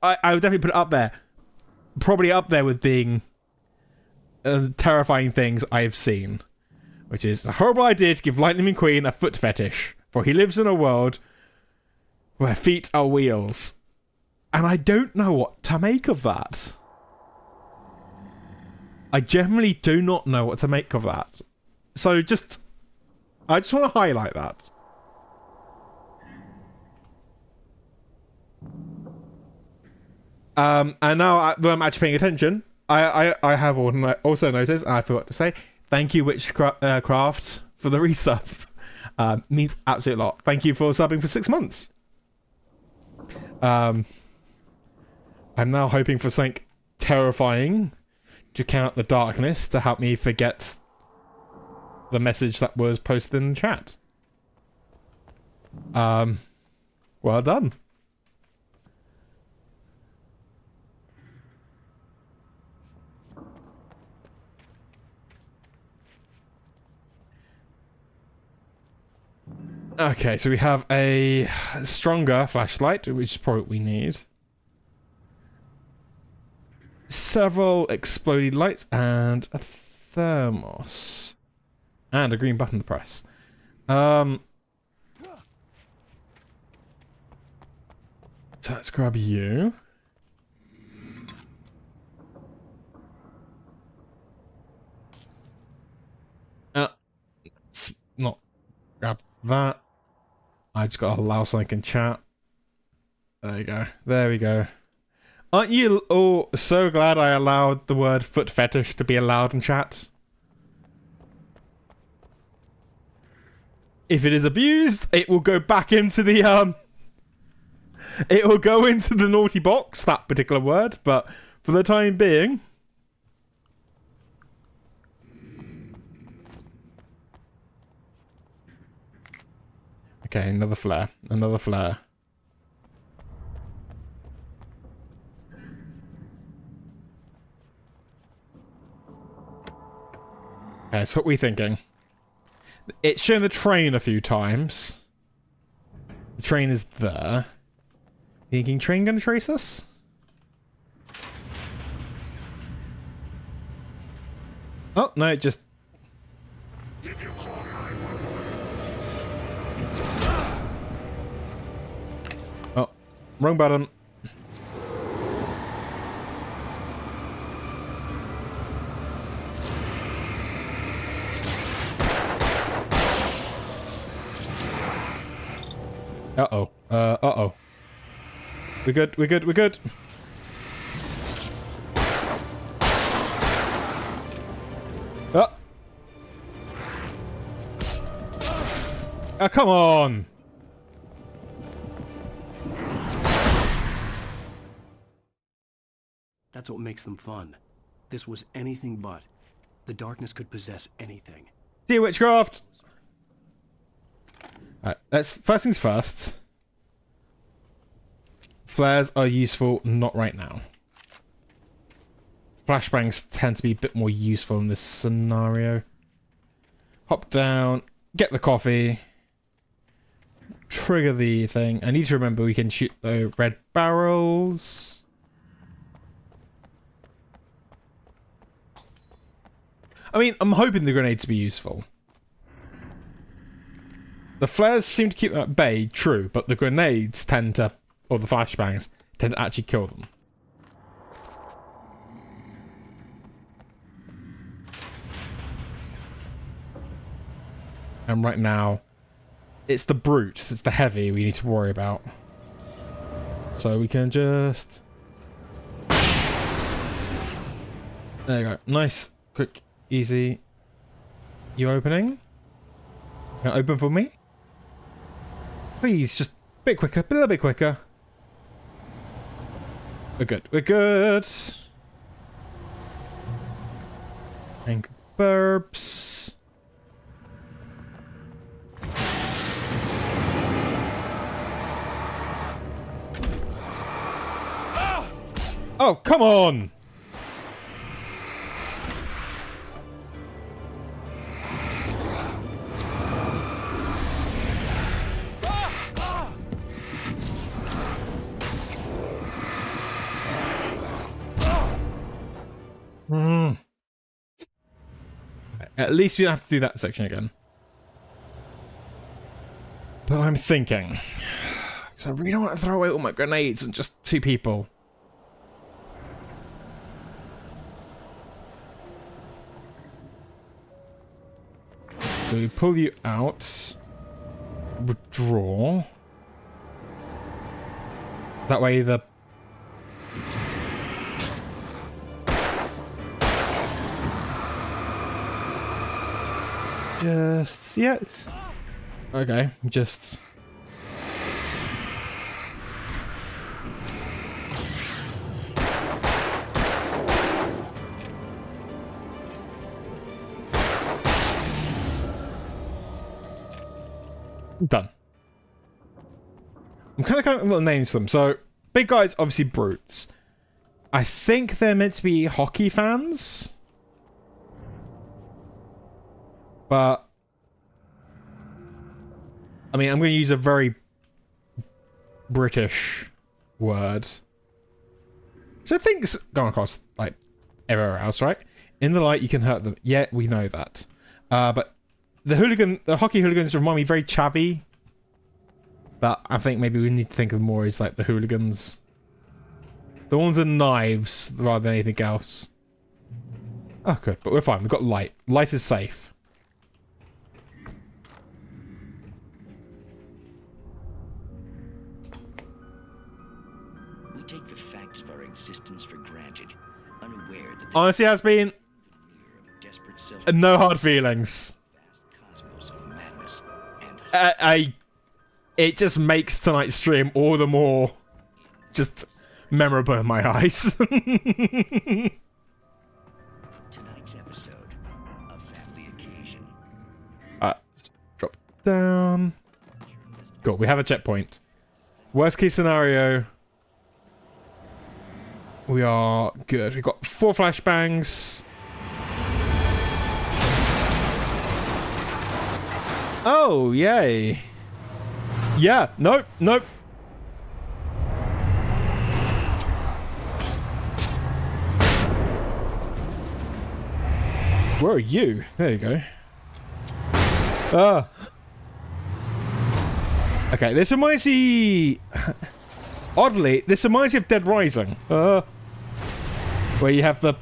I would definitely put it up there. Probably up there with being terrifying things I've seen. Which is a horrible idea to give Lightning McQueen a foot fetish. For he lives in a world where feet are wheels. And I don't know what to make of that. I generally do not know what to make of that. So I just want to highlight that. And now that I'm actually paying attention, I have also noticed, and I forgot to say, thank you Witchcraft for the resub. Means absolutely a lot. Thank you for subbing for 6 months. I'm now hoping for something terrifying to count the darkness to help me forget the message that was posted in the chat. Well done. Okay, so we have a stronger flashlight, which is probably what we need. Several exploded lights and a thermos. And a green button to press. So let's grab you. Let's not grab that. I just got to allow something in chat. There you go. There we go. Aren't you all so glad I allowed the word foot fetish to be allowed in chat? If it is abused, it will go back into the it will go into the naughty box, that particular word, but for the time being. Okay, another flare. Another flare. Okay, so what are we thinking? It's shown the train a few times. The train is there. Thinking train gonna trace us? Oh, no, it just... Oh, wrong button. Uh-oh. Uh-oh. We're good, we're good, we're good. Oh! Oh, come on! That's what makes them fun. This was anything but. The darkness could possess anything. Dear Witchcraft! Alright, let's... First things first. Flares are useful, not right now. Flashbangs tend to be a bit more useful in this scenario. Hop down, get the coffee, trigger the thing. I need to remember we can shoot the red barrels. I mean, I'm hoping the grenades to be useful. The flares seem to keep them at bay, true, but the grenades tend to, or the flashbangs, tend to actually kill them. And right now, it's the brute, it's the heavy we need to worry about. So we can just... There you go. Nice, quick, easy. You opening? Can you open for me? Please, just a bit quicker, a little bit quicker. We're good, we're good. And burps. Oh, come on! At least we don't have to do that section again. But I'm thinking, because I really don't want to throw away all my grenades and just 2 people. So we pull you out, withdraw. That way the... Just, yeah. Okay, just... Done. I'm kind of coming up with little names for them. So, big guys, obviously brutes. I think they're meant to be hockey fans. But, I mean, I'm going to use a very British word. So I think it's gone across, like, everywhere else, right? In the light, you can hurt them. Yeah, we know that. But the hockey hooligans remind me very chavvy. But I think maybe we need to think of more as like the hooligans. The ones with knives rather than anything else. Oh, good. But we're fine. We've got light. Light is safe. We take the facts of our existence for granted, unaware that Honestly, has been no hard feelings. It just makes tonight's stream all the more just memorable in my eyes. tonight's episode, a family occasion. Drop down. Cool, we have a checkpoint. Worst case scenario, we are good. We've got 4 flashbangs. Oh, yay. Yeah, nope, nope. Where are you? There you go. Ah. Okay, this reminds me... Oddly, this reminds me of Dead Rising. Where you have the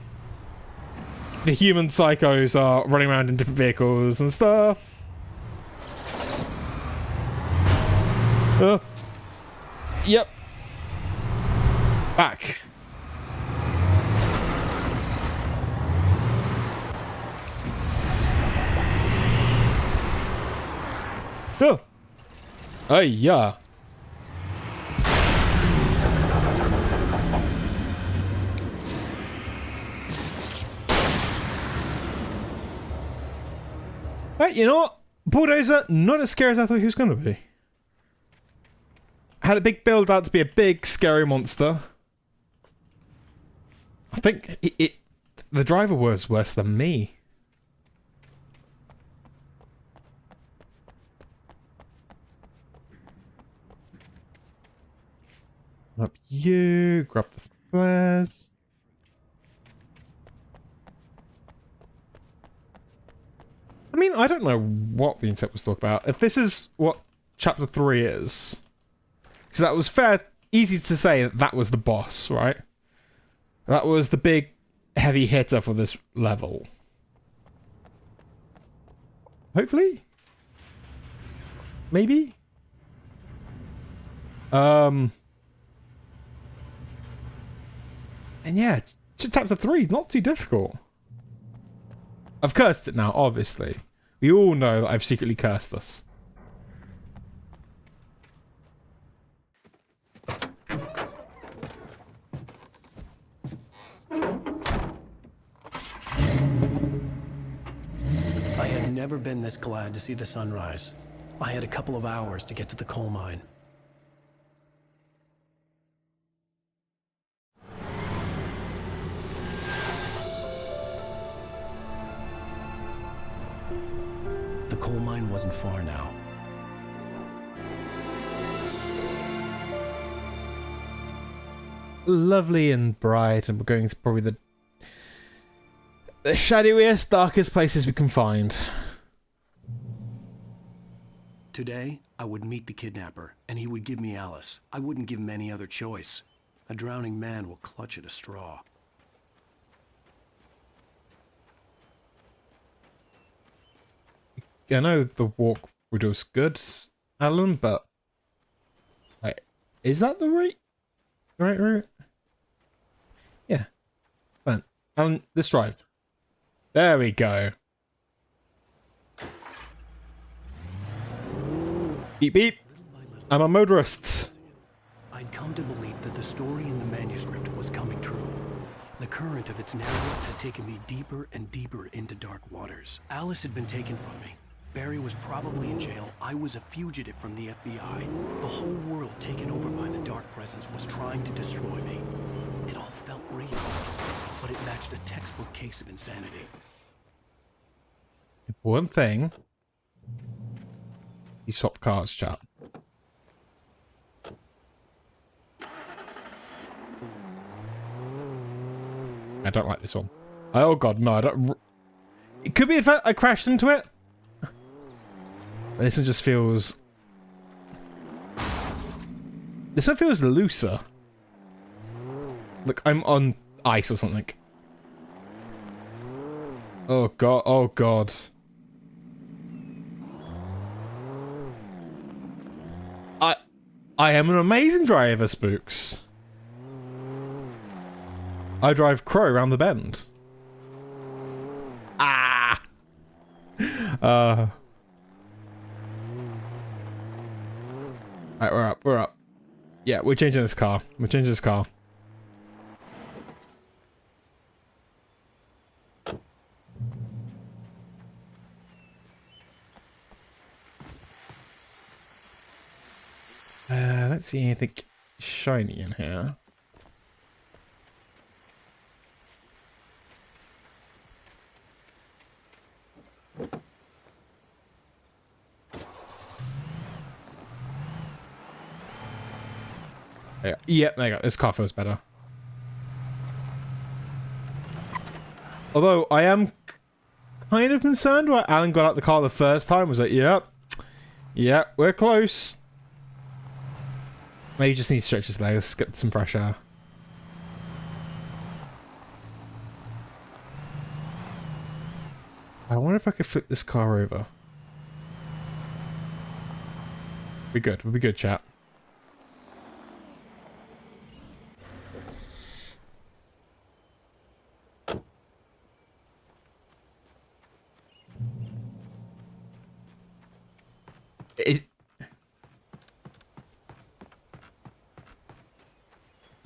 human psychos are running around in different vehicles and stuff. Yep. Back. Oh. Oh, yeah. Right, you know what? Bulldozer, not as scary as I thought he was going to be. Had a big build out to be a big, scary monster. I think the driver was worse than me. Up you, grab the flares. I mean, I don't know what the insect was talking about. If this is what chapter 3 is, because that was easy to say that that was the boss, right? That was the big, heavy hitter for this level. Hopefully? Maybe? And yeah, chapter 3, not too difficult. I've cursed it now, obviously. We all know that I've secretly cursed this. never been this glad to see the sunrise. I had a couple of hours to get to the coal mine. The coal mine wasn't far now. Lovely and bright, and we're going to probably the shadowiest, darkest places we can find. Today, I would meet the kidnapper, and he would give me Alice. I wouldn't give him any other choice. A drowning man will clutch at a straw. I know the walk was good, Alan, but like, is that the right route? Yeah. Fine. Alan, let's drive. There we go. Beep beep. I'm a motorist. I'd come to believe that the story in the manuscript was coming true. The current of its narrative had taken me deeper and deeper into dark waters. Alice had been taken from me. Barry was probably in jail. I was a fugitive from the FBI. The whole world taken over by the dark presence was trying to destroy me. It all felt real, but it matched a textbook case of insanity. Important thing. You swap cars, chat. I don't like this one. Oh god, no, I don't. It could be the fact I crashed into it. But this one just feels... This one feels looser. Look, I'm on ice or something. Oh god, oh god. I am an amazing driver, Spooks. I drive Crow around the bend. Ah! Right, we're up, we're up. Yeah, we're changing this car. We're changing this car. Let's see anything shiny in here. Yeah, there you go. This car feels better. Although I am kind of concerned why Alan got out the car the first time. Was like, yep, we're close. Maybe he just needs to stretch his legs, get some fresh air. I wonder if I could flip this car over. Be good. We'll be good, chat.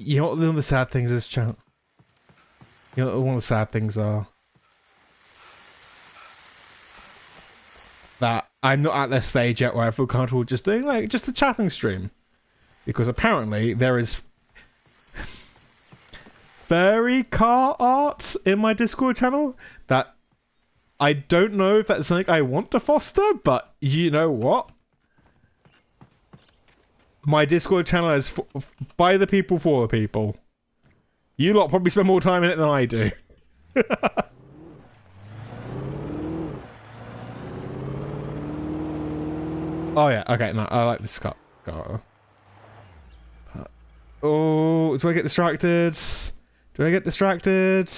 You know what one of the sad things is, chat? You know what one of the sad things are? That I'm not at this stage yet where I feel comfortable just doing like just a chatting stream. Because apparently there is furry car art in my Discord channel that I don't know if that's something I want to foster, but you know what? My Discord channel is by the people for the people. You lot probably spend more time in it than I do. Oh yeah, okay, no, I like this car. Oh, do I get distracted? Do I get distracted?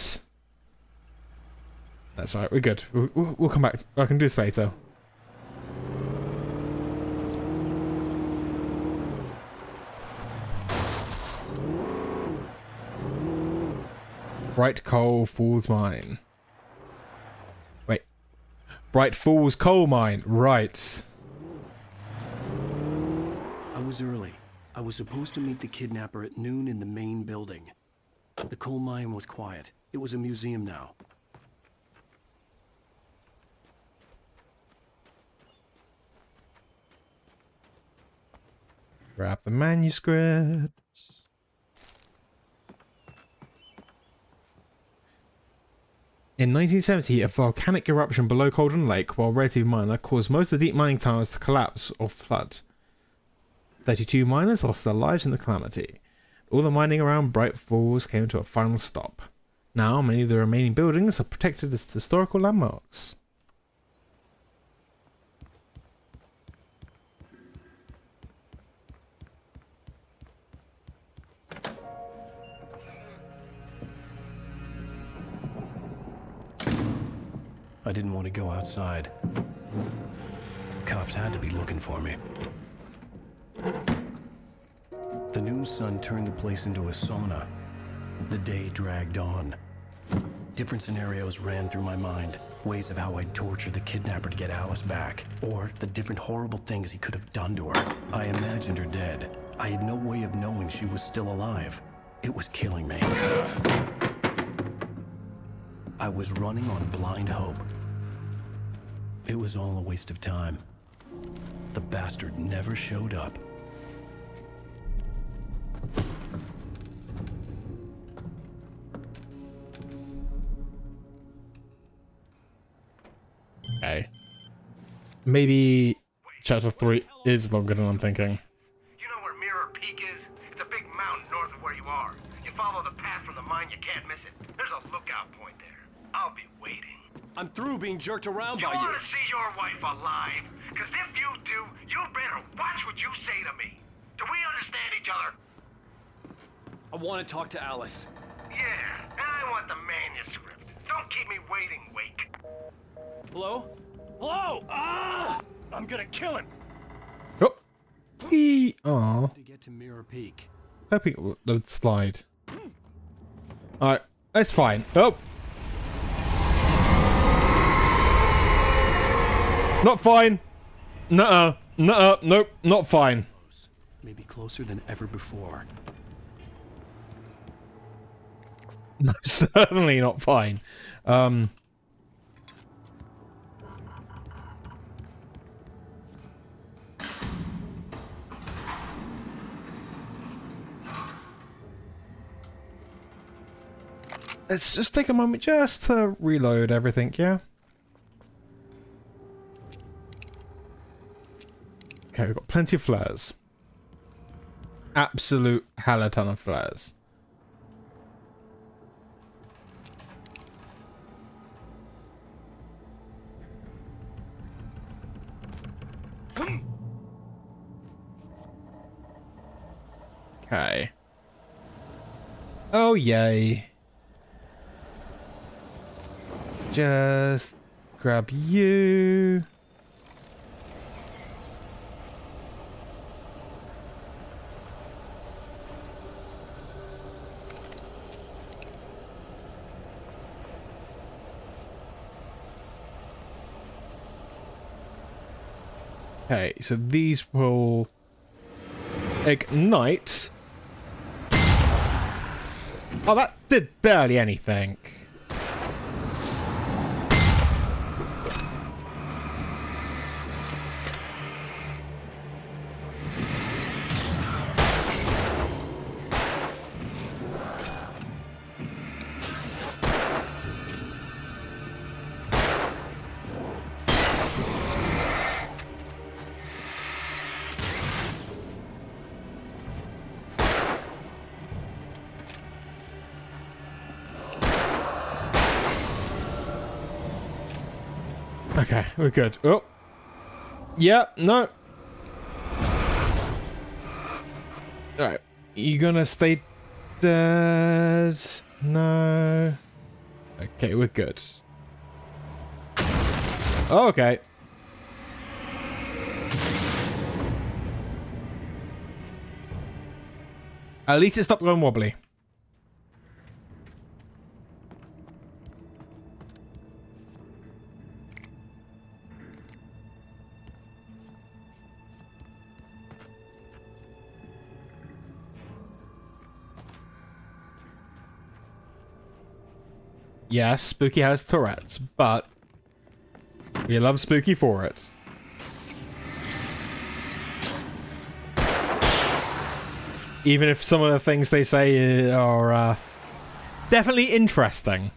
That's right, we're good. We'll come back. I can do this later. Bright coal fool's mine. Wait. Bright fool's coal mine. Right. I was early. I was supposed to meet the kidnapper at noon in the main building. The coal mine was quiet. It was a museum now. Grab the manuscript. In 1970, a volcanic eruption below Cauldron Lake, while relatively minor, caused most of the deep mining towers to collapse or flood. 32 miners lost their lives in the calamity. All the mining around Bright Falls came to a final stop. Now, many of the remaining buildings are protected as historical landmarks. I didn't want to go outside. Cops had to be looking for me. The noon sun turned the place into a sauna. The day dragged on. Different scenarios ran through my mind. Ways of how I'd torture the kidnapper to get Alice back. Or the different horrible things he could have done to her. I imagined her dead. I had no way of knowing she was still alive. It was killing me. I was running on blind hope. It was all a waste of time. The bastard never showed up. Okay. Maybe chapter 3 is longer than I'm thinking. You know where Mirror Peak is? It's a big mountain north of where you are. You follow the path from the mine, you can't miss it. There's a lookout point there. I'll be waiting. I'm through being jerked around You by you. want to see your wife alive? Because if you do, you better watch what you say to me. Do we understand each other? I want to talk to Alice. Yeah, and I want the manuscript. Don't keep me waiting, Wake. Hello? Hello! Ah! I'm gonna kill him! Oh. Aww. To get to Mirror Peak. Hoping it would slide. Alright, that's fine. Oh! Not fine. Nuh-uh. Nuh-uh. Nope. Not fine. Maybe closer than ever before. No, certainly not fine. Let's just take a moment just to reload everything, yeah? Okay, we've got plenty of flares. Absolute hella ton of flares. Okay. Oh, yay. Just grab you. Okay, so these will ignite. Oh, that did barely anything. Okay, we're good. Oh. Yeah, no. Alright. You gonna stay dead? No. Okay, we're good. Oh, okay. At least it stopped going wobbly. Yes, Spooky has Tourette's, but we love Spooky for it. Even if some of the things they say are definitely interesting.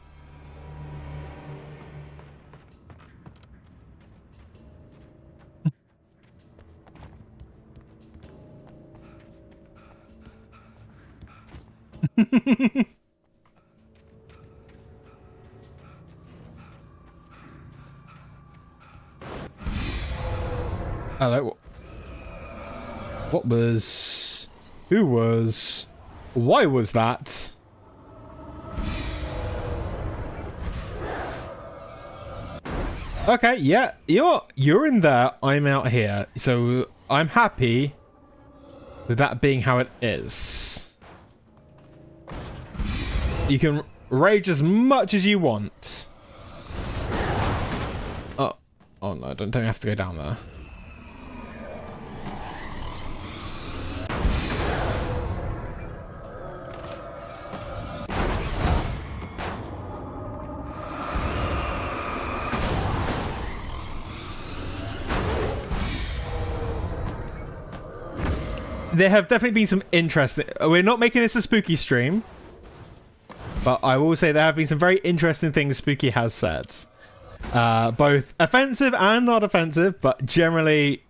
Hello. What was... Who was... Why was that? Okay, yeah, you're in there, I'm out here. So I'm happy with that being how it is. You can rage as much as you want. Oh no, don't have to go down there. There have definitely been some interesting... We're not making this a spooky stream, but I will say there have been some very interesting things Spooky has said. Both offensive and not offensive, but generally...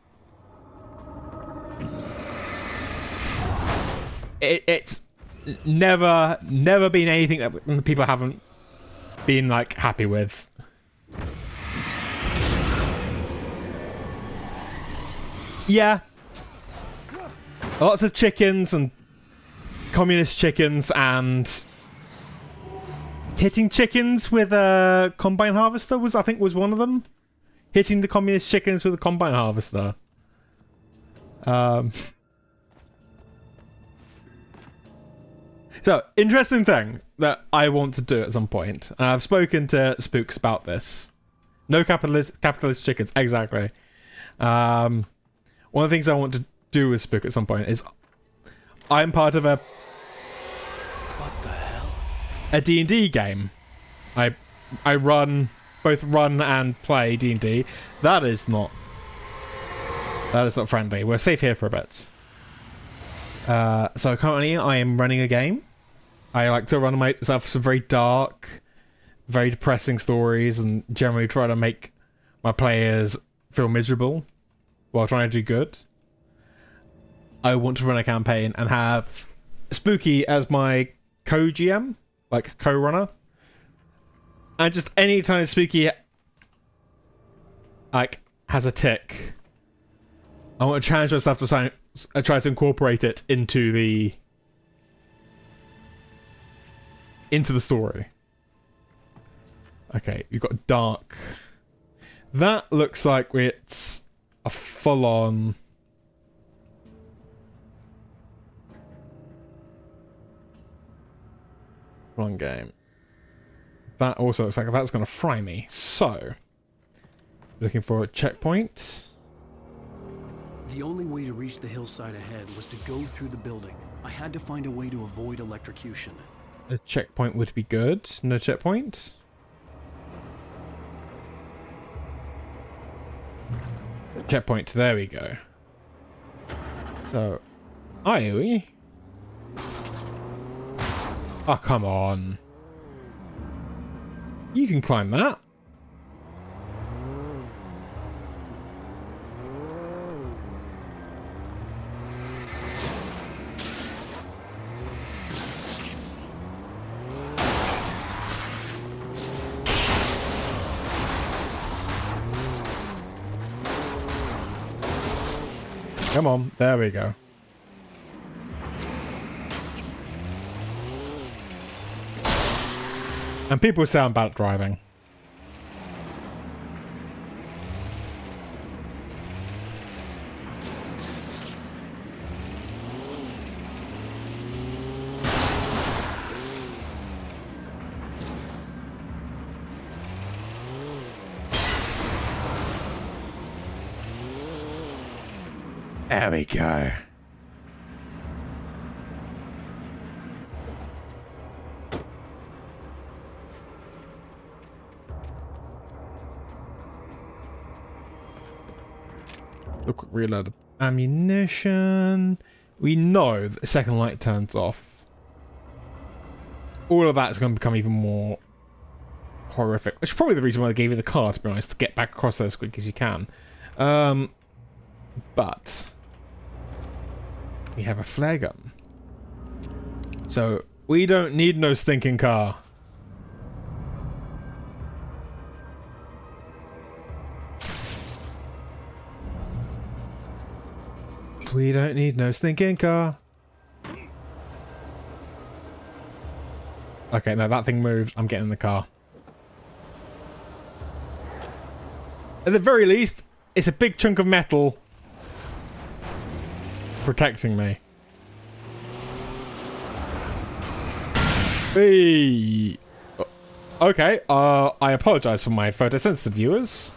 It's never been anything that people haven't been, like, happy with. Yeah. Lots of chickens and communist chickens and hitting chickens with a combine harvester I think was one of them. Hitting the communist chickens with a combine harvester. So, interesting thing that I want to do at some point. And I've spoken to Spooks about this. No capitalist chickens, exactly. One of the things I want to do with Spook at some point is I'm part of a D&D game. I both run and play D&D. That is not friendly. We're safe here for a bit. So currently I am running a game. I like to run myself some very dark, very depressing stories and generally try to make my players feel miserable while trying to do good. I want to run a campaign and have Spooky as my co-GM, like co-runner. And just anytime Spooky like has a tick, I want to challenge myself to try to incorporate it into the story. Okay, you've got dark. That looks like it's a full-on game. That also looks like that's going to fry me. So, looking for a checkpoint. The only way to reach the hillside ahead was to go through the building. I had to find a way to avoid electrocution. A checkpoint would be good. No checkpoint. Checkpoint. There we go. So, we? Oh, come on. You can climb that. Come on, there we go. And people say I'm bad at driving. There we go. Look, reload ammunition. we know that the second light turns off, all of that is going to become even more horrific. Which is probably the reason why they gave you the car, to be honest, to get back across there as quick as you can. But we have a flare gun. So we don't need no stinking car. We don't need no stinking car. Okay, no, that thing moved. I'm getting in the car. At the very least, it's a big chunk of metal protecting me. Hey. Okay, I apologize for my photosensitive viewers.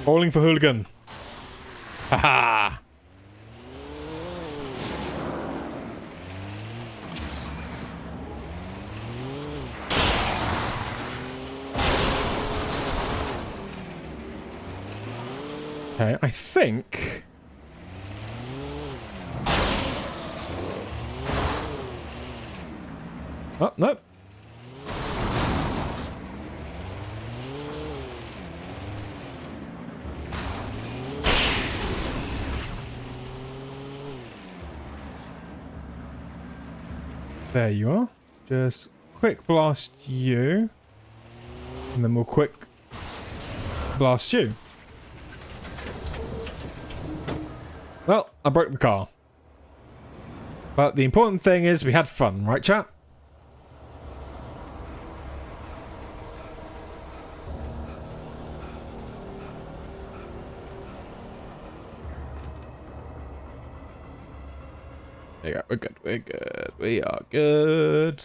Falling for hooligan. Haha. Okay, I think. Oh, no. There you are. Just quick blast you. And then we'll quick blast you. Well, I broke the car. But the important thing is we had fun, right, chat? There you go. We're good. We're good. We are good.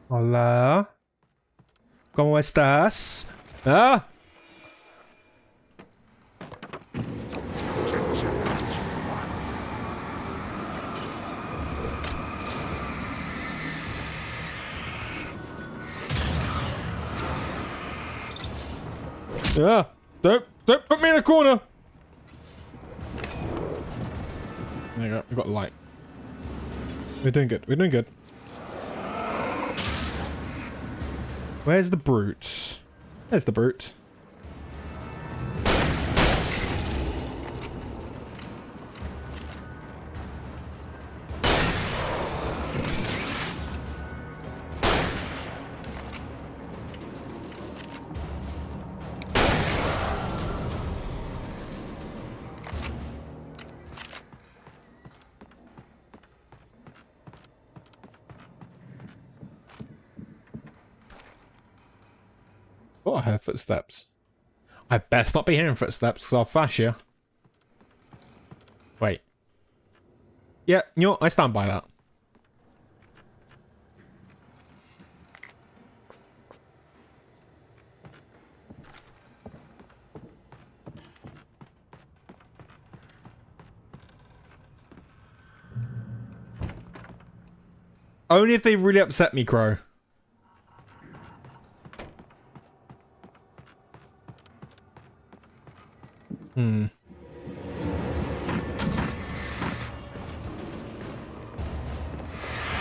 Hola. ¿Cómo estás? Ah. Yeah, don't put me in a corner. There you go. We've got light. We're doing good. We're doing good. Where's the brute? There's the brute. Oh, I heard footsteps. I best not be hearing footsteps because I'll flash you. Wait. Yeah, you know what? I stand by that. Only if they really upset me, Crow.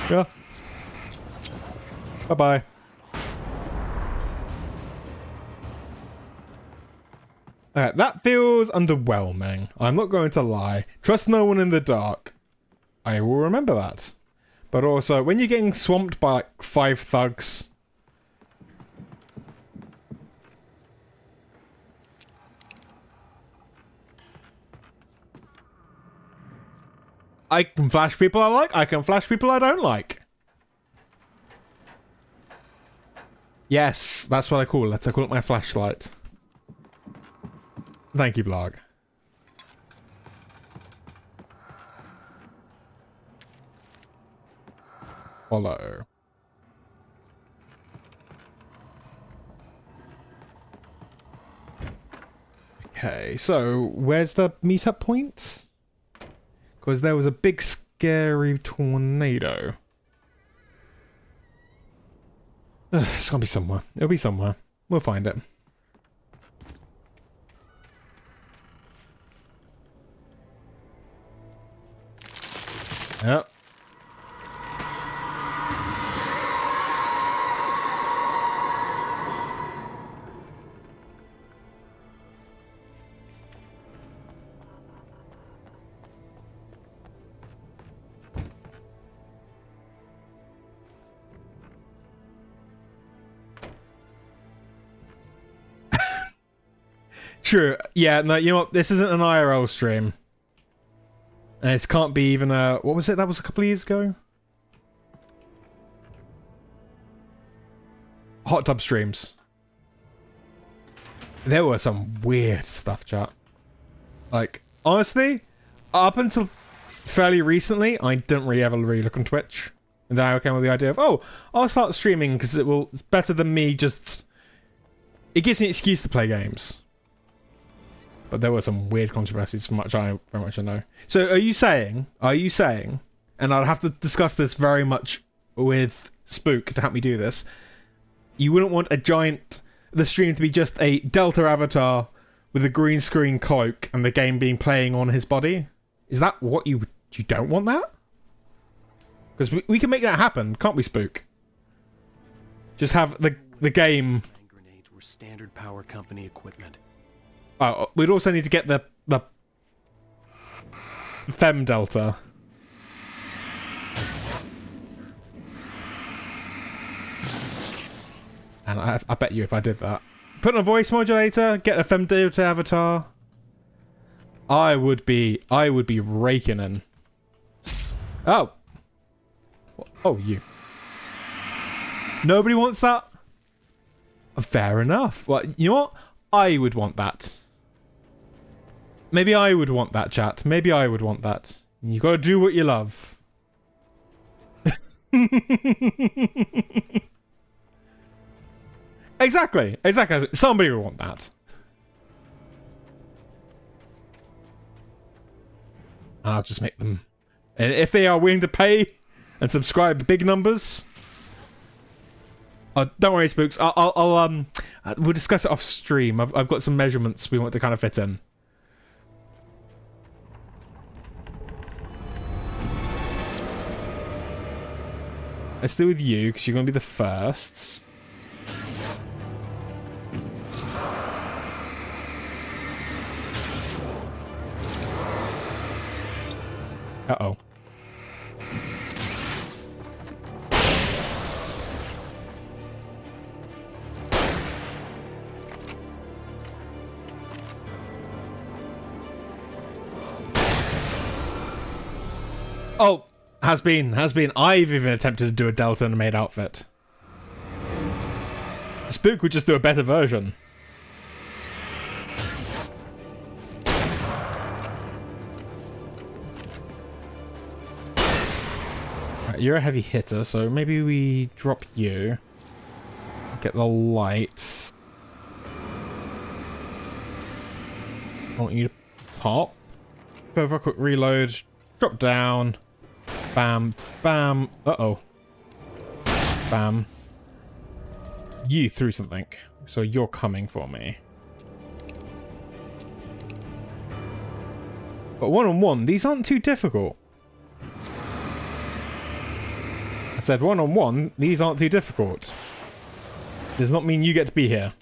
Yeah. Bye-bye. Alright, that feels underwhelming. I'm not going to lie. Trust no one in the dark. I will remember that. But also, when you're getting swamped by like 5 thugs... I can flash people I like, I can flash people I don't like. Yes, that's what I call it. I call it my flashlight. Thank you, Blarg. Follow. Okay, so where's the meetup point? Because there was a big scary tornado. It's gonna be somewhere. It'll be somewhere. We'll find it. Yep. True. Yeah, no, you know what? This isn't an IRL stream. And it can't be even a... What was it? That was a couple of years ago? Hot tub streams. There were some weird stuff, chat. Like, honestly, up until fairly recently, I didn't really ever really look on Twitch. And then I came with the idea of, oh, I'll start streaming because it's better than me just... It gives me an excuse to play games. But there were some weird controversies from very much I know. So are you saying, and I'll have to discuss this very much with Spook to help me do this, you wouldn't want the stream to be just a Delta avatar with a green screen cloak and the game being playing on his body? Is that what you don't want that? Because we can make that happen, can't we, Spook? Just have the game... Grenades were standard power company equipment. Oh, we'd also need to get the Fem Delta. And I bet you if I did that. Put in a voice modulator, get a Fem Delta avatar. I would be raking in. Oh. Oh, you. Nobody wants that? Fair enough. Well, you know what? I would want that. Maybe I would want that, chat. Maybe I would want that. You gotta do what you love. Exactly. Somebody would want that. I'll just make them... And if they are willing to pay and subscribe big numbers... don't worry, Spooks. We'll discuss it off stream. I've got some measurements we want to kind of fit in. Let's do with you, because you're going to be the first. Uh-oh. Oh, has been. I've even attempted to do a Delta and Maid outfit. Spook would just do a better version. Right, you're a heavy hitter, so maybe we drop you. Get the lights. I want you to pop. Go for a quick reload. Drop down. Bam. Bam. Uh-oh. Bam. You threw something. So you're coming for me. But one-on-one, these aren't too difficult. I said one-on-one, these aren't too difficult. Does not mean you get to be here.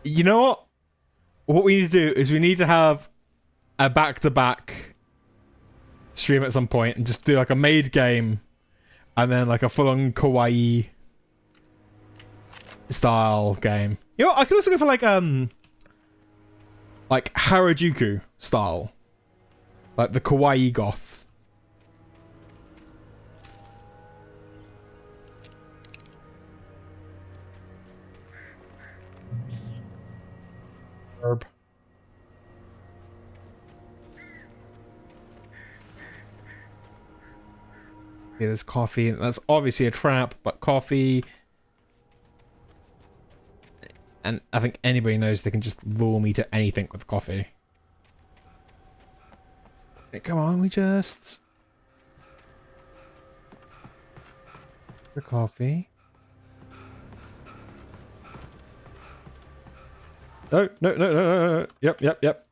You know what? What we need to do is we need to have a back-to-back stream at some point and just do like a maid game and then like a full-on kawaii style game. You know what? I could also go for like Harajuku style. Like the kawaii goth. Herb. Yeah, there's coffee. That's obviously a trap, but coffee. And I think anybody knows they can just lure me to anything with coffee. Hey, come on, we just... The coffee. No, no, no, no, no, no. Yep, yep, yep.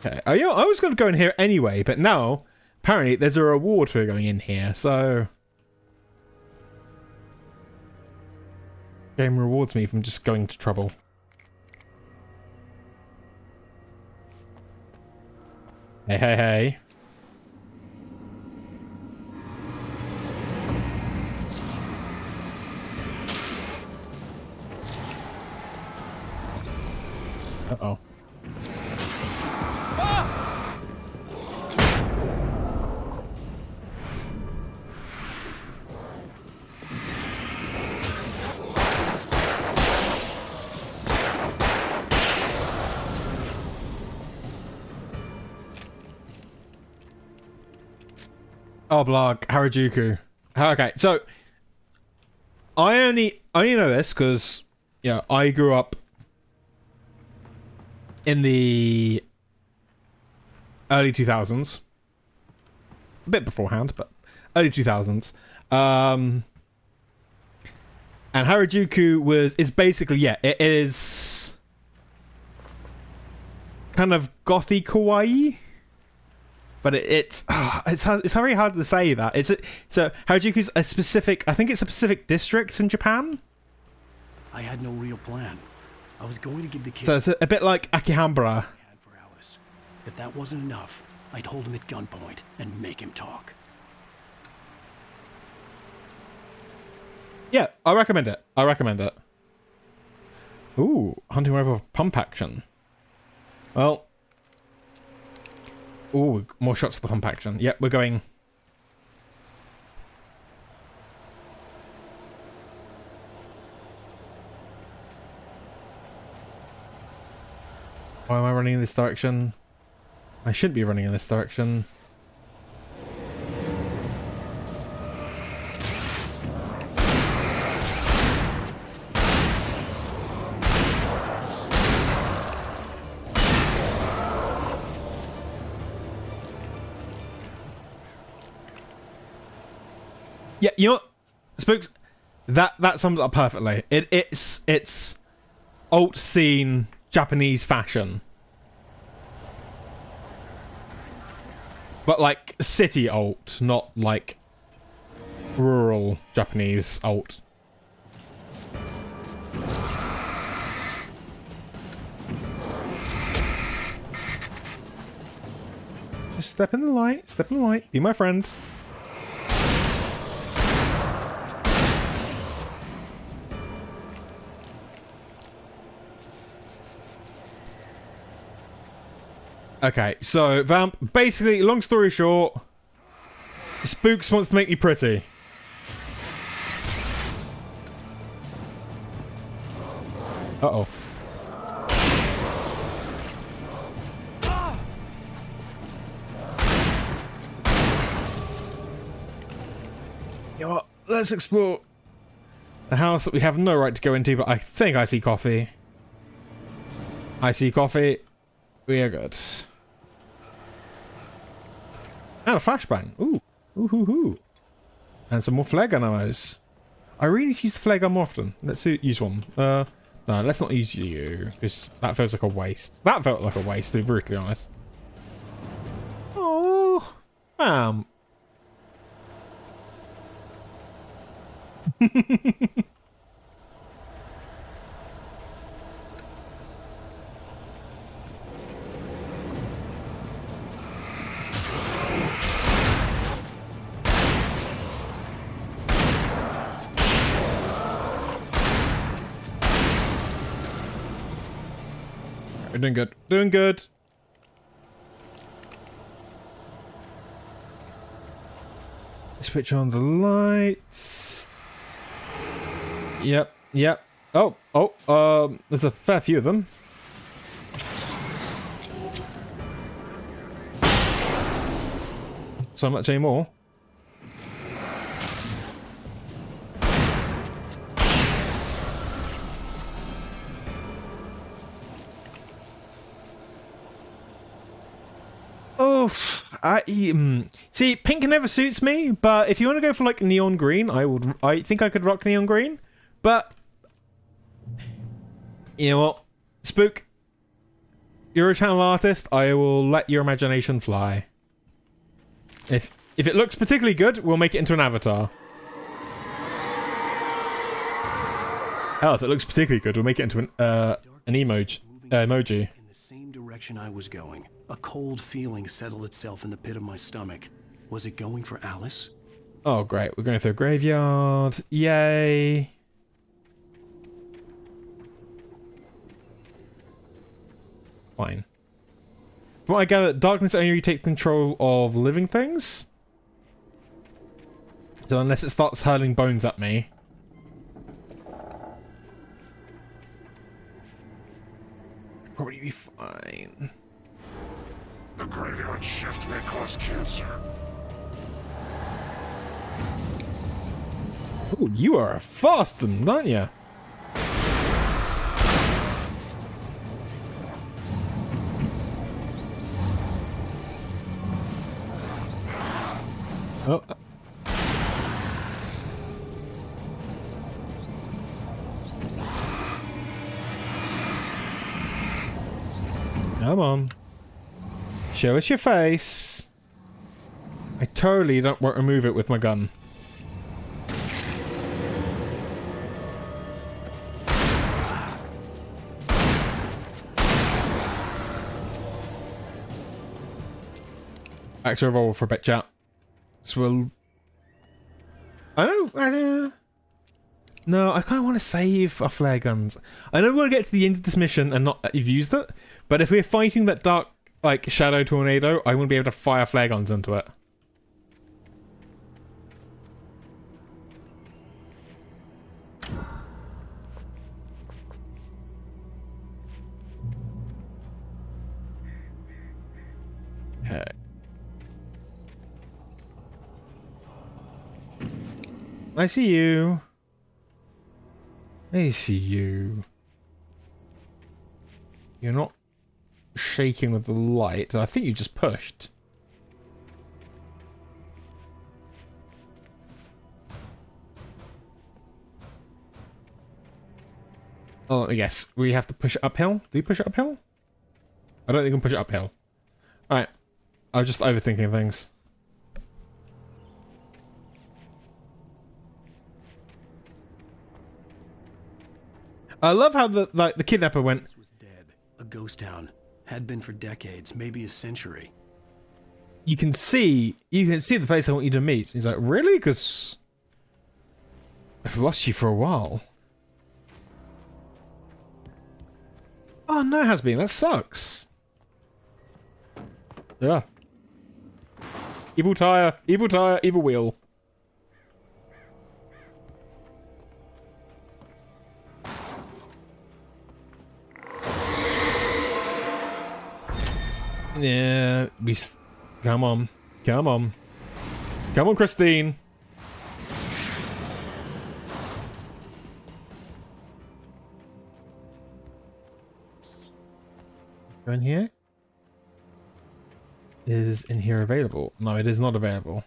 Okay. Oh, yeah, I was going to go in here anyway, but now apparently there's a reward for going in here, so game rewards me from just going to trouble. Hey, hey, hey. Uh-oh. Oh, blog Harajuku. Okay, so I only know this because I grew up in the early 2000s, a bit beforehand, but early 2000s. And Harajuku is basically it is kind of gothy kawaii. But it's very hard to say that. So Harajuku's a specific, I think it's a specific district in Japan. I had no real plan. I was going to give the kid... So it's a bit like Akihabara. ...for Alice. If that wasn't enough, I'd hold him at gunpoint and make him talk. Yeah, I recommend it. Ooh, hunting rifle with pump action. Well... Ooh, more shots for the pump action. Yep, we're going. Why am I running in this direction? I shouldn't be running in this direction. Yeah, you know what, Spooks? That sums it up perfectly. It's alt scene Japanese fashion, but like city alt, not like rural Japanese alt. Just step in the light. Step in the light. Be my friend. Okay, so Vamp, basically, long story short, Spooks wants to make me pretty. Uh-oh. You know what? Let's explore the house that we have no right to go into, but I think I see coffee. I see coffee. We are good. And a flashbang. Ooh. Ooh, hoo, hoo. And some more flare gun ammos. I really need to use the flare gun more often. Let's use one. No, let's not use you, because that feels like a waste. That felt like a waste, to be brutally honest. Oh, Um. We're doing good. Doing good. Switch on the lights. Yep. Yep. Oh. There's a fair few of them. So much anymore. Oh, see, pink never suits me. But if you want to go for like neon green, I think I could rock neon green. But you know what, Spook, you're a channel artist. I will let your imagination fly. If it looks particularly good, we'll make it into an avatar. Hell, if it looks particularly good, we'll make it into an emoji. In the same direction I was going, a cold feeling settled itself in the pit of my stomach. Was it going for Alice? Oh, great. We're going through a graveyard. Yay. Fine. From what I gather, darkness only takes control of living things. So unless it starts hurling bones at me. Probably be fine. The graveyard shift may cause cancer. Oh, you are a fast one, aren't you? Oh. Come on. Show us your face. I totally don't want to remove it with my gun. Back to revolver for a bit, chat. So we'll... I know. No, I kind of want to save our flare guns. I know we're going to get to the end of this mission and not that you've used it, but if we're fighting that dark, like, shadow tornado, I won't be able to fire flare guns into it. Okay. I see you. I see you. You're not shaking with the light. I think you just pushed. Oh, yes. We have to push it uphill. Do you push it uphill? I don't think you can push it uphill. Alright. I'm just overthinking things. I love how the kidnapper went. This was dead. A ghost town. Had been for decades, maybe a century. You can see the place I want you to meet. He's like, really? Because I've lost you for a while. Oh no, it has been. That sucks. Yeah. Evil tire, evil wheel. Yeah, come on, Christine. Go in here. Is in here available? No, it is not available.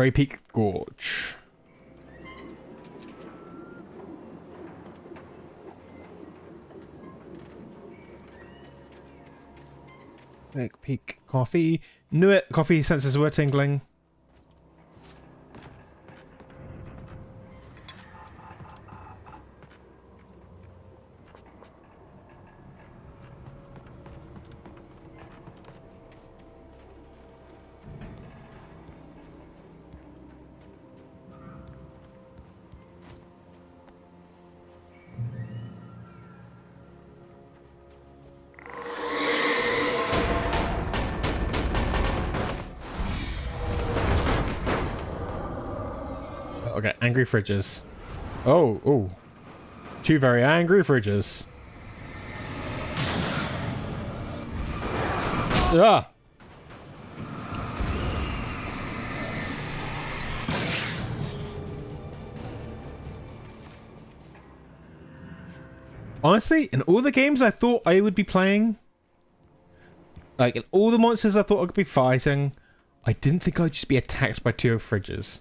Grey Peak Gorge. Grey Peak coffee. Knew it. Coffee senses were tingling. Okay, angry fridges. Oh. Two very angry fridges. Ah! Honestly, in all the games I thought I would be playing, like in all the monsters I thought I could be fighting, I didn't think I'd just be attacked by two fridges.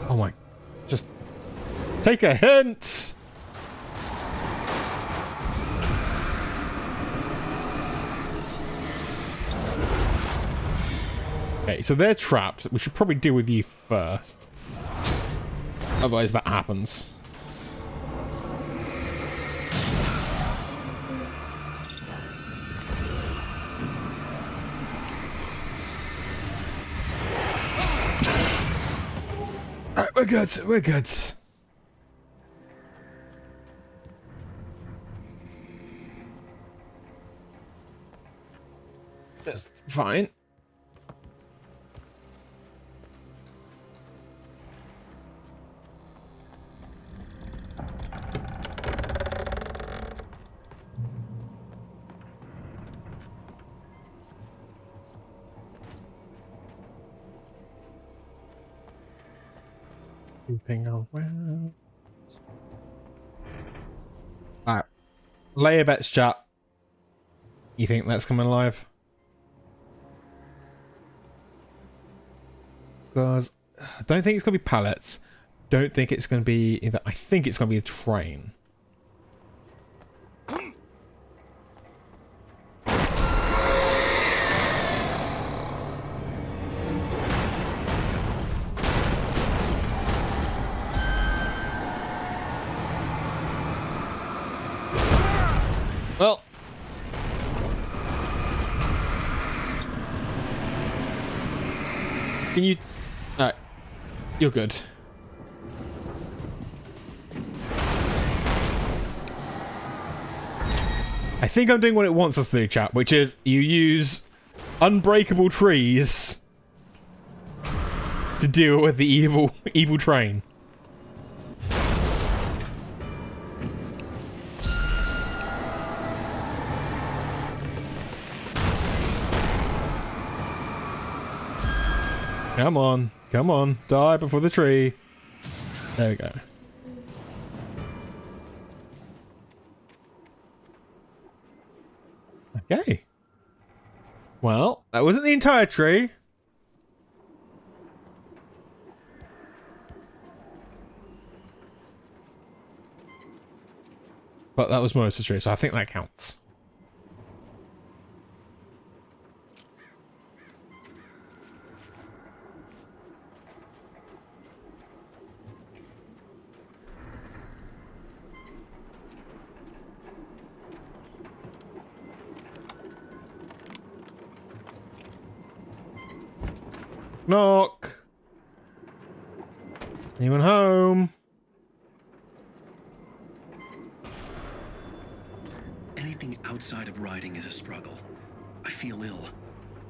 Oh my. Just take a hint! Okay, so they're trapped. We should probably deal with you first. Otherwise that happens. Alright, we're good. We're good. Just fine. Looping around. Alright. Lay your bets, chat. You think that's coming alive? Because I don't think it's going to be pallets. Don't think it's going to be either. I think it's going to be a train. Well. Can you... Alright. You're good. I think I'm doing what it wants us to do, chat, which is you use unbreakable trees to deal with the evil train. Come on. Come on. Die before the tree. There we go. Okay. Well, that wasn't the entire tree. But that was most of the tree, so I think that counts. Knock. Anyone home? Anything outside of riding is a struggle. I feel ill.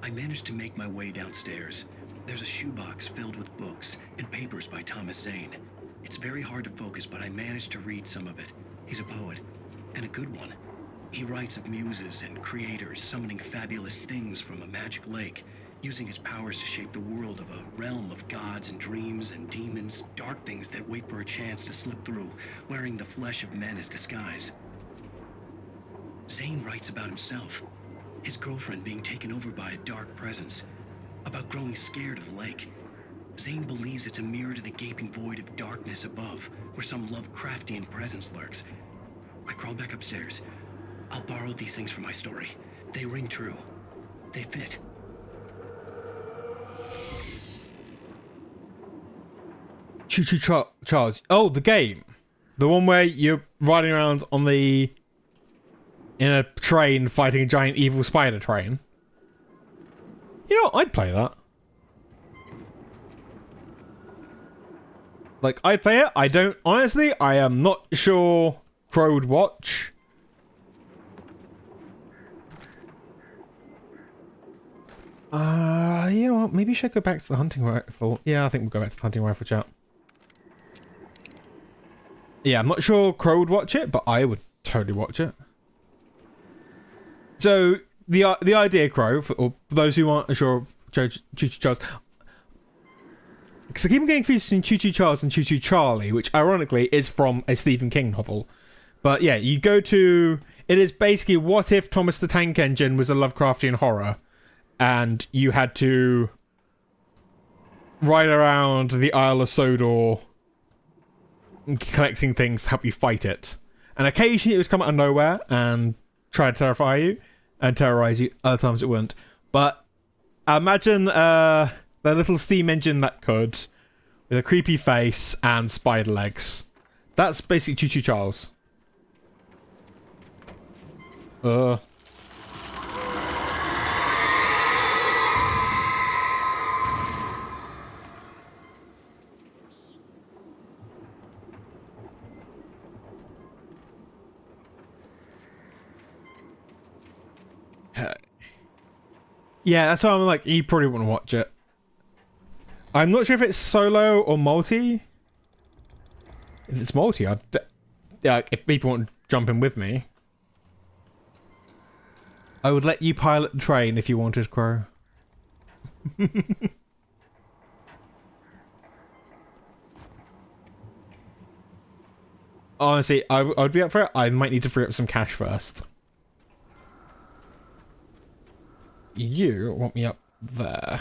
I managed to make my way downstairs. There's a shoebox filled with books and papers by Thomas Zane. It's very hard to focus, but I managed to read some of it. He's a poet, and a good one. He writes of muses and creators summoning fabulous things from a magic lake, using his powers to shape the world of a realm of gods and dreams and demons, dark things that wait for a chance to slip through, wearing the flesh of men as disguise. Zane writes about himself, his girlfriend being taken over by a dark presence. about growing scared of the lake. Zane believes it's a mirror to the gaping void of darkness above, where some Lovecraftian presence lurks. I crawled back upstairs. I'll borrow these things for my story. They ring true. They fit. Choo Choo Charles. Oh, the game. The one where you're riding around on in a train fighting a giant evil spider train. You know, I'd play that. Like, I'd play it. I don't... Honestly, I am not sure Crow would watch. You know what? Maybe you should go back to the hunting rifle. Yeah, I think we'll go back to the hunting rifle chat. Yeah, I'm not sure Crow would watch it, but I would totally watch it. So, the idea, Crow, or for those who aren't sure, Choo Choo Charles... Because I keep getting confused between Choo Choo Charles and Choo Choo Charlie, which ironically is from a Stephen King novel. But yeah, you go to... It is basically what if Thomas the Tank Engine was a Lovecraftian horror, and you had to ride around the Isle of Sodor collecting things to help you fight it. And occasionally it would come out of nowhere and try to terrify you and terrorize you. Other times it wouldn't. But imagine the little steam engine that could, with a creepy face and spider legs. That's basically Choo Choo Charles. Yeah, that's why I'm like, you probably wouldn't watch it. I'm not sure if it's solo or multi. If it's multi, I'd... Yeah, if people want to jump in with me. I would let you pilot the train if you wanted, Crow. Honestly, I'd be up for it. I might need to free up some cash first. You want me up there.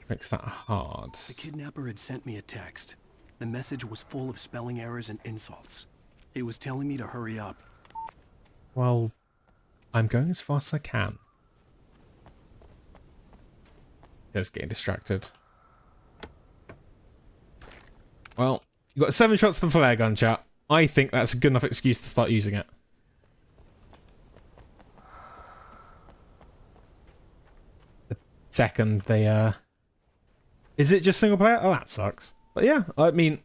Makes that hard. The kidnapper had sent me a text. The message was full of spelling errors and insults. He was telling me to hurry up. Well, I'm going as fast as I can. Just getting distracted. Well, you got 7 shots to the flare gun, chat. I think that's a good enough excuse to start using it. The second they, Is it just single player? Oh, that sucks. But yeah, I mean...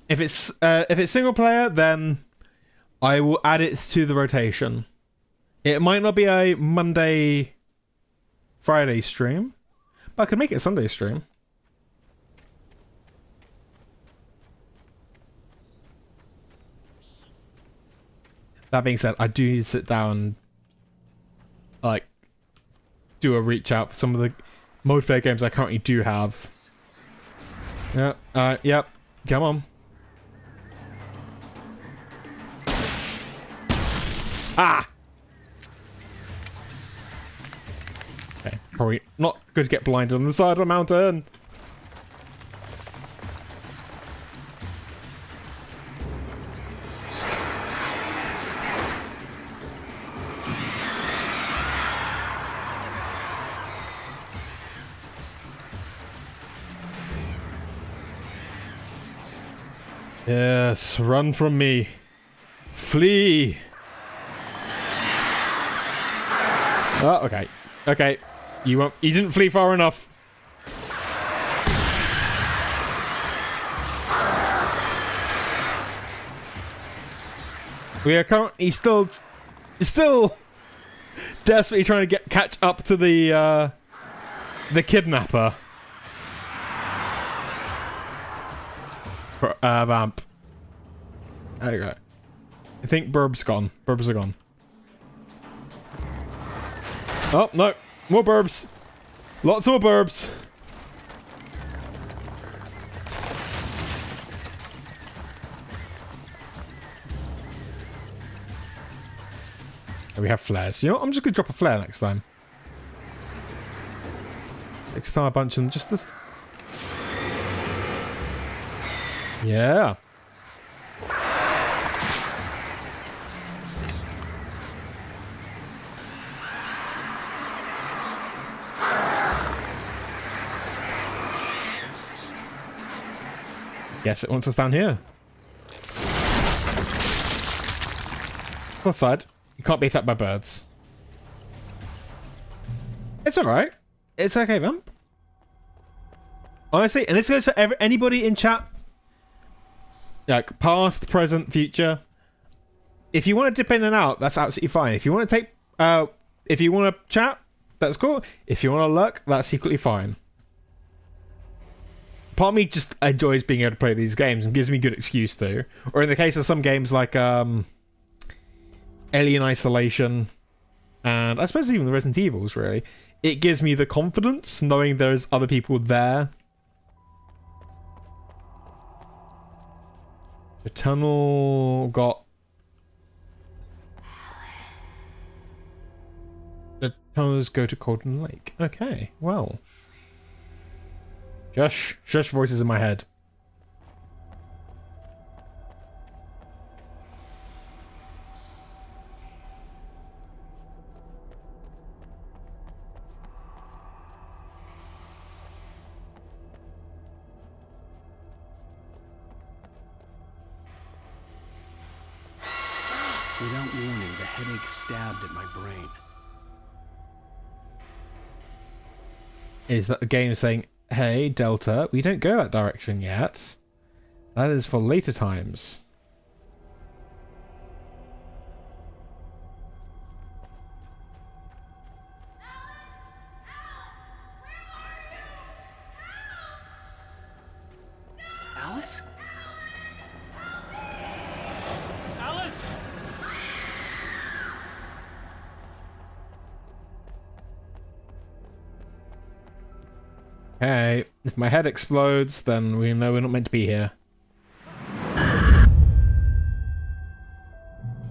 If it's single player, then I will add it to the rotation. It might not be a Monday, Friday stream, but I could make it a Sunday stream. That being said, I do need to sit down, like, do a reach out for some of the multiplayer games I currently do have. Yeah, yep, come on. Ah! Okay, probably not good to get blinded on the side of a mountain. Yes, run from me. Flee! Oh, okay. Okay. You didn't flee far enough. We are currently still desperately trying to catch up to the kidnapper. Vamp. There you go. I think Burbs gone. Burbs are gone. Oh, no. More Burbs. Lots more Burbs. And we have flares. You know what? I'm just going to drop a flare next time. Next time I bunch them just this. Yeah. Guess it wants us down here. Plus side, you can't beat up by birds. It's alright. It's okay, man. Honestly, and this goes to anybody in chat, like past, present, future. If you want to dip in and out, that's absolutely fine. If you want to take, if you want to chat, that's cool. If you want to lurk, that's equally fine. Part of me just enjoys being able to play these games and gives me a good excuse to. Or in the case of some games like Alien Isolation, and I suppose even the Resident Evils, really, it gives me the confidence knowing there's other people there. The tunnel got... The tunnels go to Golden Lake. Okay, well... Shush voices in my head. Without warning, the headache stabbed at my brain. Is that the game saying, hey, Delta, we don't go that direction yet. That is for later times. Alice? Alice! Hey, if my head explodes, then we know we're not meant to be here.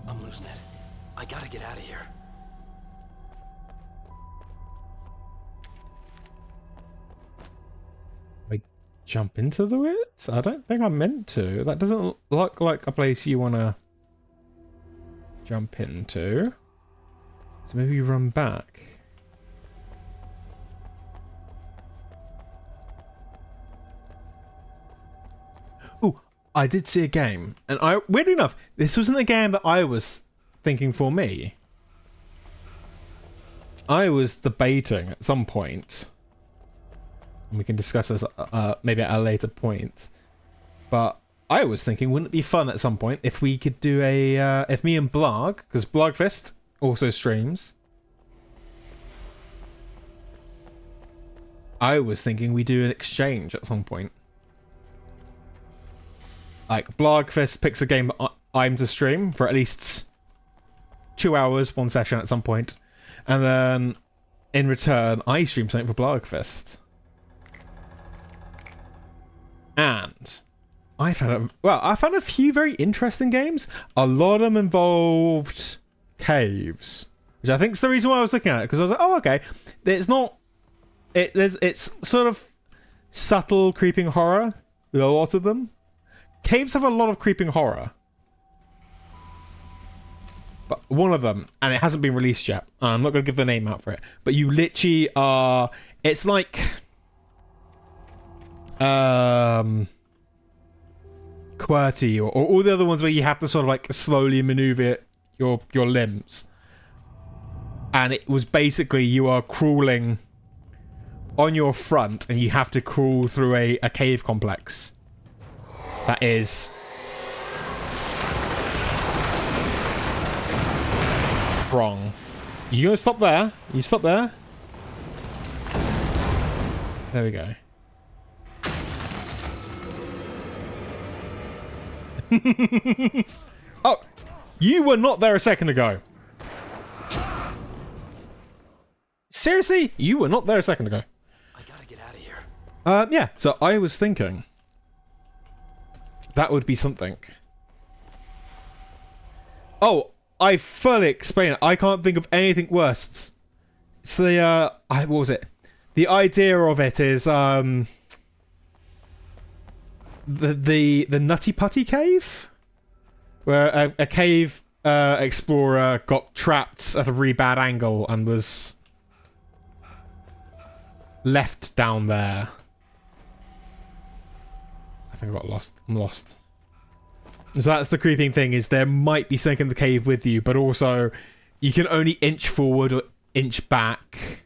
I'm losing it. I gotta get out of here. I jump into the pit? I don't think I'm meant to. That doesn't look like a place you want to jump into. So maybe you run back. Ooh, I did see a game, and weirdly enough, this wasn't a game that I was thinking for me. I was debating at some point, and we can discuss this maybe at a later point, but I was thinking, wouldn't it be fun at some point if we could do a, if me and Blarg, because Blargfest also streams, I was thinking we do an exchange at some point. Like, Blargfest picks a game that I'm to stream for at least 2 hours, one session at some point, and then in return, I stream something for Blargfest. And I found a few very interesting games. A lot of them involved caves, which I think is the reason why I was looking at it, because I was like, oh, okay, it's sort of subtle creeping horror with a lot of them. Caves have a lot of creeping horror. But one of them, and it hasn't been released yet, I'm not going to give the name out for it, but you literally are... It's like... QWERTY or all the other ones where you have to sort of like slowly maneuver your limbs. And it was basically you are crawling on your front and you have to crawl through a cave complex. That is wrong. You gonna stop there? You stop there? There we go. Oh, you were not there a second ago. Seriously? You were not there a second ago. I gotta get out of here. Yeah, so I was thinking that would be something. Oh, I fully explain it. I can't think of anything worse. It's the what was it? The idea of it is the Nutty Putty Cave, where a cave explorer got trapped at a really bad angle and was left down there. I think I got lost. I'm lost. So that's the creeping thing, is there might be something in the cave with you, but also you can only inch forward or inch back.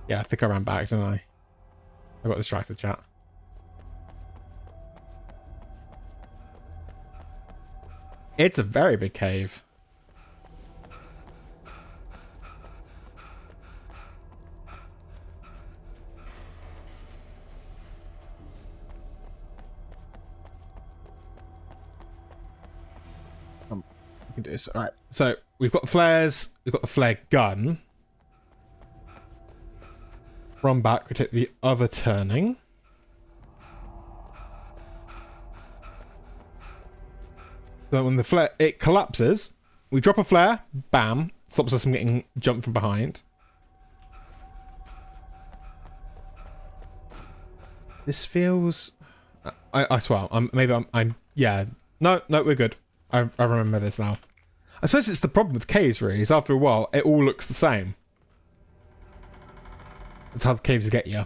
Yeah, I think I ran back, didn't I? I got distracted, chat. It's a very big cave. We can do this. Alright, so we've got the flares, we've got the flare gun. Run back, we take the other turning. So when the flare, it collapses, we drop a flare, bam, stops us from getting jumped from behind. This feels... I swear, I'm yeah. No, we're good. I remember this now. I suppose it's the problem with caves, really, is after a while, it all looks the same. That's how the caves get you.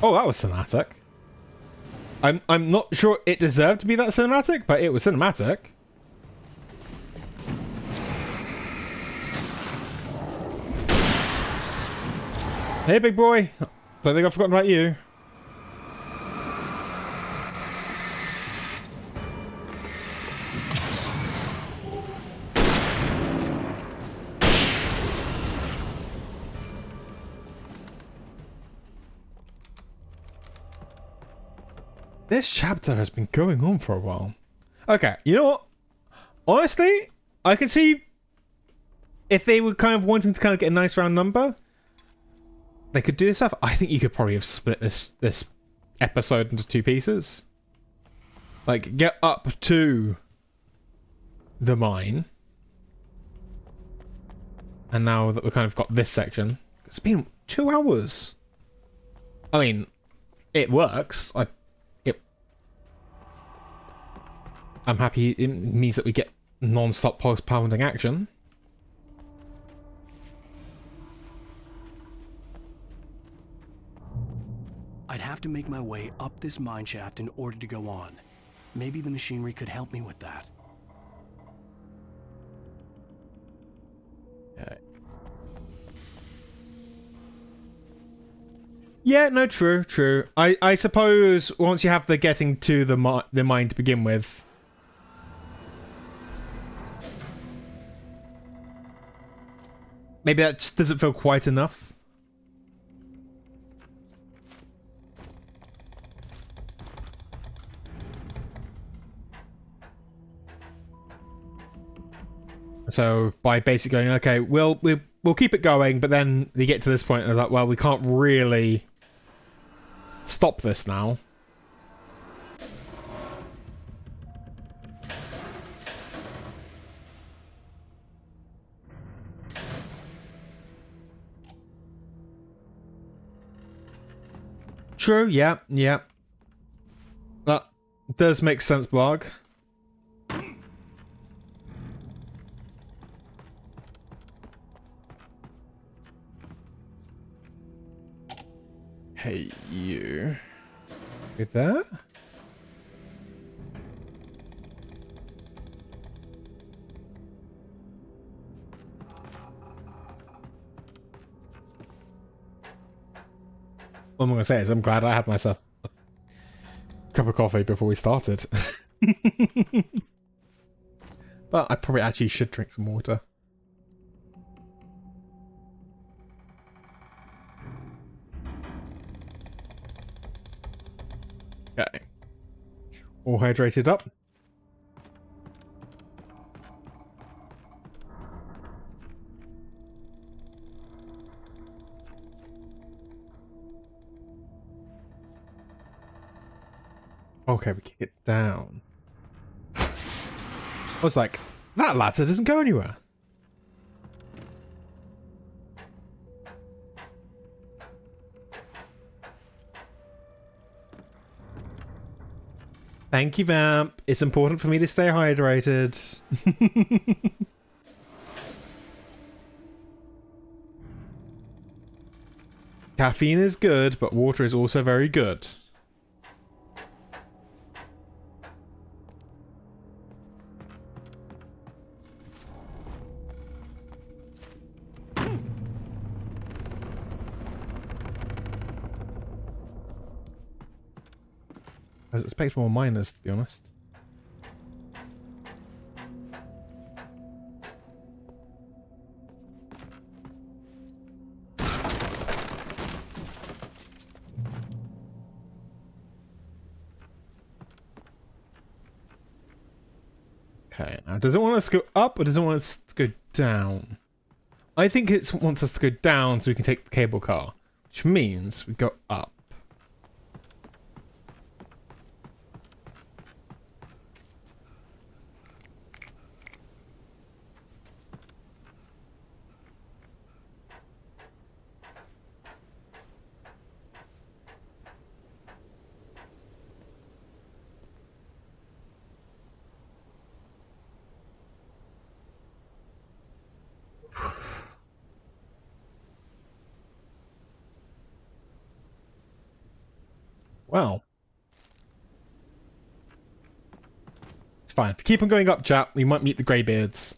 Oh, that was cinematic. I'm not sure it deserved to be that cinematic, but it was cinematic. Hey, big boy. Don't think I've forgotten about you. This chapter has been going on for a while. Okay, you know what? Honestly, I can see if they were kind of wanting to kind of get a nice round number, they could do this stuff. I think you could probably have split this episode into 2 pieces. Like, get up to the mine. And now that we've kind of got this section, it's been 2 hours. I mean, it works. I'm happy. It means that we get non-stop pulse-pounding action. I'd have to make my way up this mine shaft in order to go on. Maybe the machinery could help me with that. Yeah, no, true. I suppose once you have the getting to the mine to begin with, maybe that just doesn't feel quite enough. So by basically going, okay, we'll keep it going, but then you get to this point and it's like, well, we can't really stop this now. True, yeah. That does make sense, Blog. Hey, you. With that? What I'm going to say is I'm glad I had myself a cup of coffee before we started. But I probably actually should drink some water. Okay. All hydrated up. Okay, we kick it down. I was like, that ladder doesn't go anywhere. Thank you, Vamp. It's important for me to stay hydrated. Caffeine is good, but water is also very good. I was expecting more miners, to be honest. Okay, now does it want us to go up or does it want us to go down? I think it wants us to go down so we can take the cable car, which means we go up. Wow. It's fine. If we keep on going up, chat, we might meet the greybeards.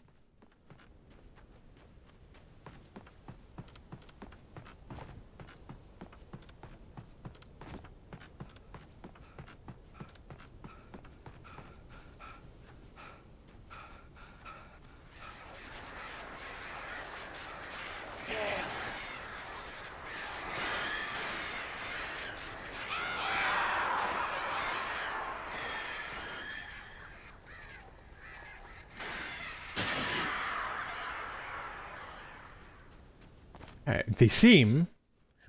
They seem,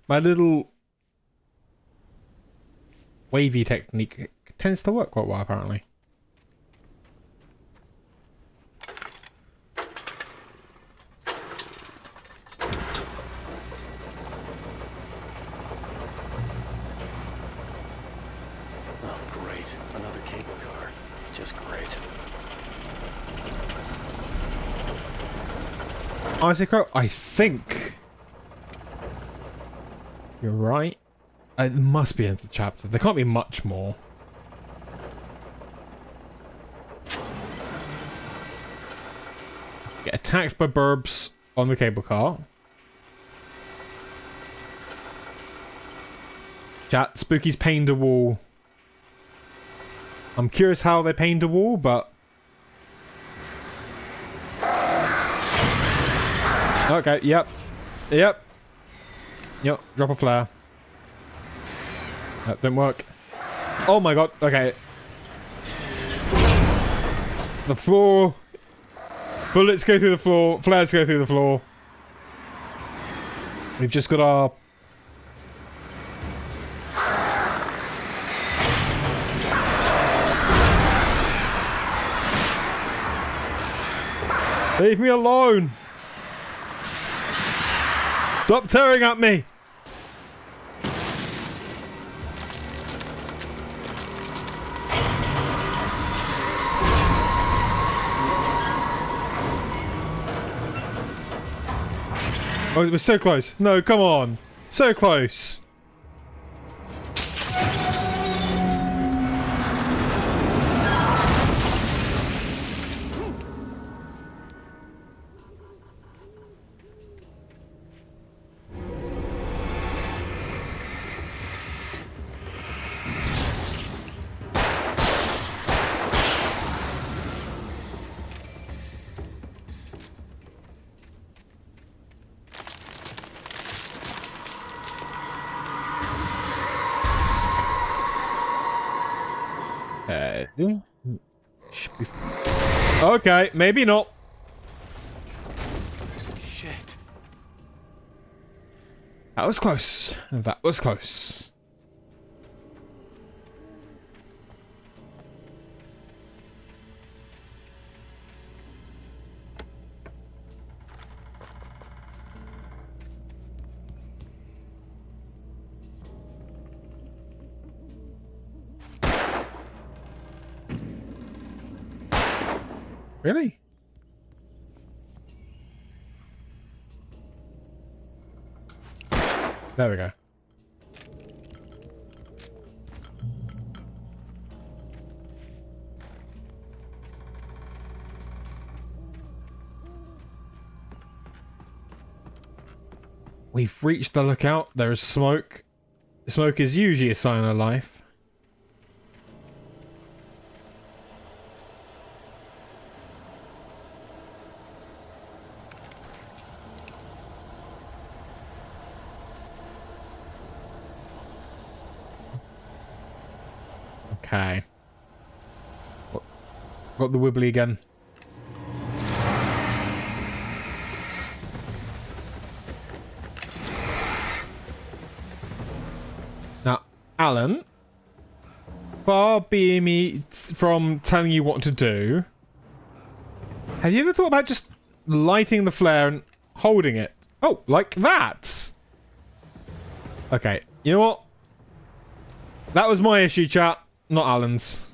my little wavy technique tends to work quite well, apparently. Oh, great. Another cable car. Just great. Honestly, Crow, I think you're right. It must be into the chapter. There can't be much more. Get attacked by burbs on the cable car. Chat, Spooky's painted a wall. I'm curious how they painted a wall, but... Okay, yep. Yep. Yep, drop a flare. That didn't work. Oh my god, okay. The floor. Bullets go through the floor. Flares go through the floor. We've just got our... Leave me alone! Stop tearing at me! Oh, we're so close. No, come on. So close. Okay. Should be... Okay, maybe not. Shit. That was close. That was close. Really? There we go. We've reached the lookout. There is smoke. Smoke is usually a sign of life. Okay. Got the wibbly again. Now, Alan, far be me from telling you what to do, have you ever thought about just lighting the flare and holding it? Oh, like that! Okay, you know what? That was my issue, chat, not Alan's.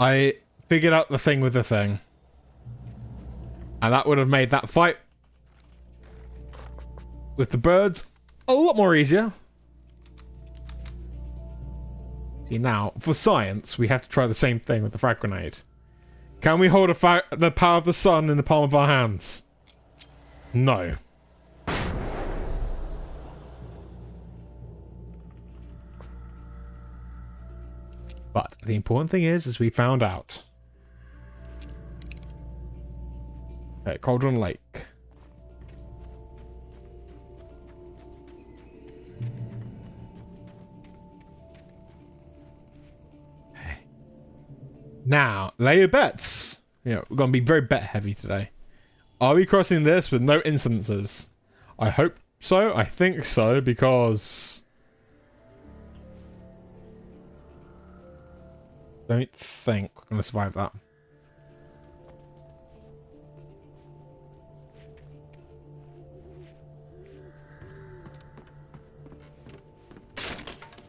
I figured out the thing with the thing. And that would have made that fight with the birds a lot more easier. See, now, for science, we have to try the same thing with the frag grenade. Can we hold the power of the sun in the palm of our hands? No. But the important thing is we found out. Okay, Cauldron Lake. Now, lay your bets. You know, we're going to be very bet heavy today. Are we crossing this with no incidences? I hope so. I think so, because... I don't think we're going to survive that.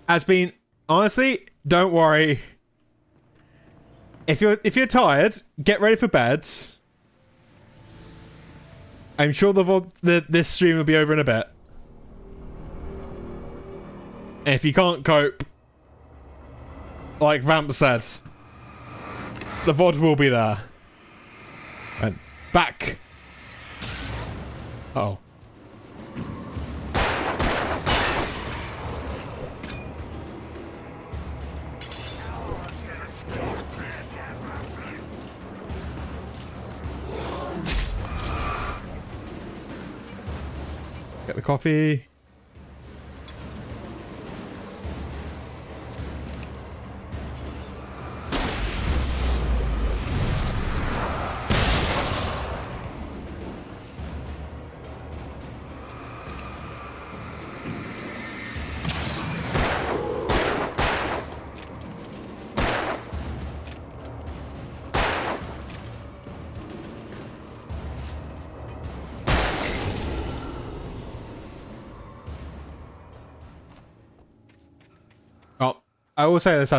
Has been... Honestly, don't worry. If you're tired, get ready for bed. I'm sure this stream will be over in a bit. And if you can't cope, like Vamp said, the VOD will be there. And back. Uh oh. Get the coffee. I will say this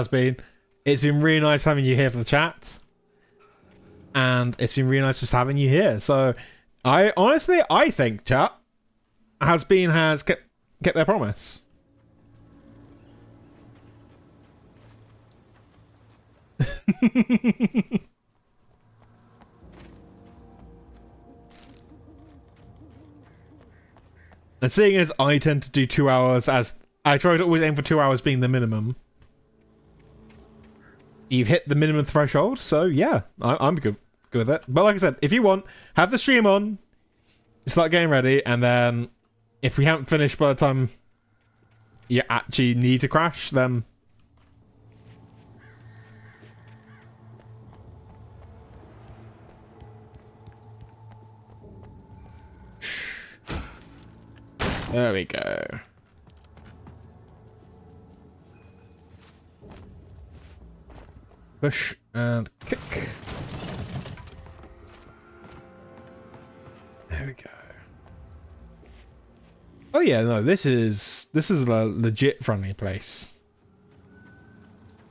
it's been really nice having you here for the chat, and it's been really nice just having you here. So, I think chat has kept their promise. And seeing as I tend to do 2 hours, as I try to always aim for 2 hours being the minimum. You've hit the minimum threshold, so yeah, I'm good. good with it. But like I said, if you want, have the stream on, start getting ready, and then if we haven't finished by the time you actually need to crash, then... There we go. Push and kick. There we go. Oh yeah, no, this is a legit friendly place.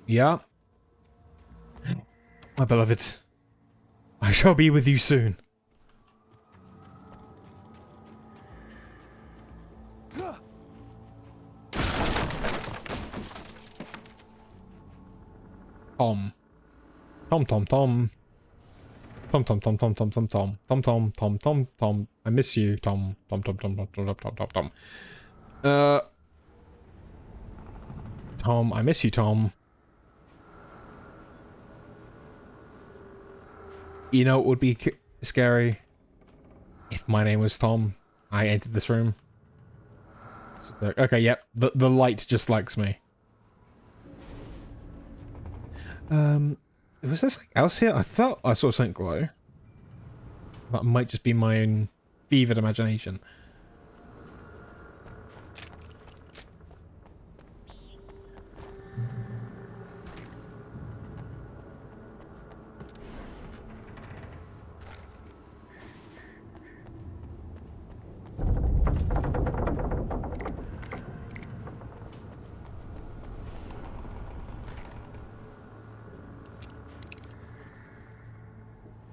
Yeah. My beloved, I shall be with you soon. Tom. Tom Tom Tom. Tom Tom Tom Tom Tom Tom Tom Tom Tom Tom Tom Tom. I miss you, Tom. Tom Tom Tom Tom Tom Tom Tom Tom. Tom, I miss you, Tom. You know, it would be scary if my name was Tom. I entered this room. Okay, yep. The light just likes me. Was there something else here? I thought I saw something glow. That might just be my own fevered imagination.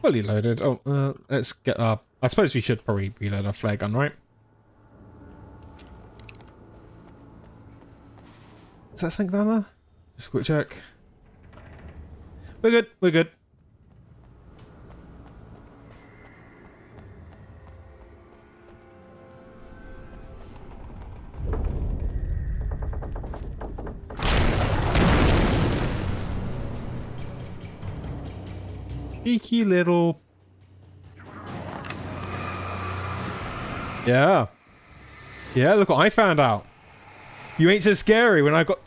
Fully loaded. Oh, let's get up. I suppose we should probably reload our flare gun, right? Is that something down there? Just a quick check. We're good. We're good. Cheeky little... Yeah. Yeah, look what I found out. You ain't so scary when I got...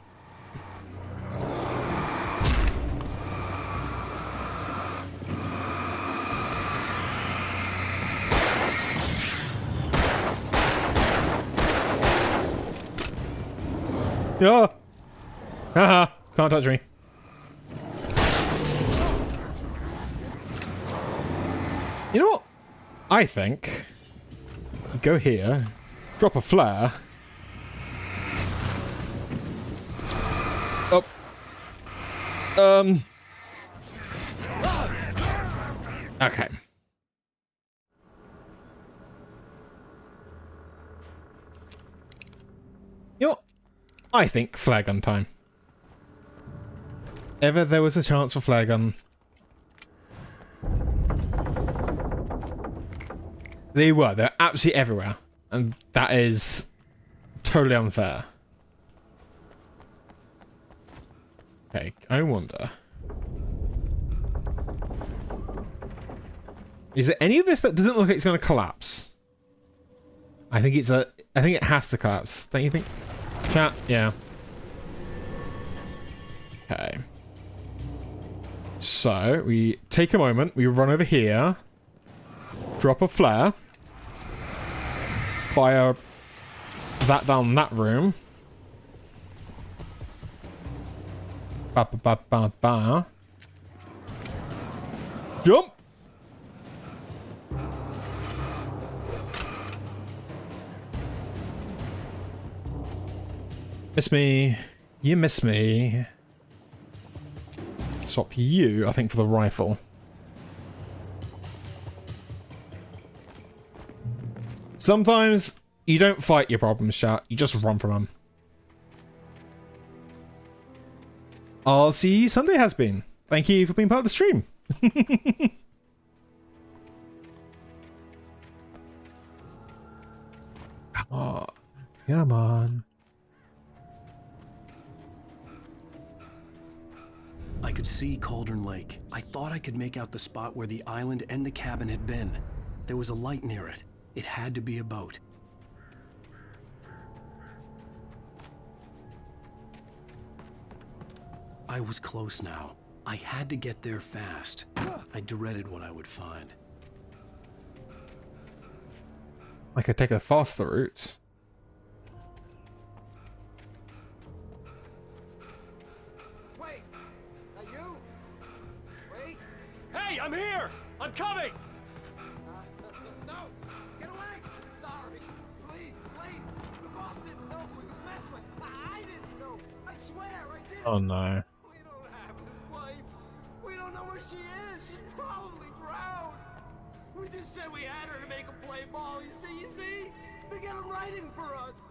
Yeah. Haha. Can't touch me. You know what? I think... Go here. Drop a flare. Oh. Okay. You know what? I think flare gun time. Ever there was a chance for flare gun. They were. They're absolutely everywhere. And that is totally unfair. Okay, I wonder. Is there any of this that doesn't look like it's going to collapse? I think it's a... I think it has to collapse. Don't you think? Chat? Yeah. Okay. So, we take a moment. We run over here. Drop a flare. Fire that down that room. Ba ba ba ba ba. Jump! Miss me. You miss me. Swap you, I think, for the rifle. Sometimes you don't fight your problems, chat. You just run from them. I'll see you Sunday has been. Thank you for being part of the stream. Come on. Come on. I could see Cauldron Lake. I thought I could make out the spot where the island and the cabin had been. There was a light near it. It had to be a boat. I was close now. I had to get there fast. I dreaded what I would find. I could take a faster route. Wait! Are you? Wait! Hey, I'm here! I'm coming! No! Get away! Sorry! Please, leave! The boss didn't know we was messing with. I didn't know! I swear, I didn't! Oh no. We don't have his wife! We don't know where she is! She's probably drowned! We just said we had her to make a play ball, you see? They got him writing for us!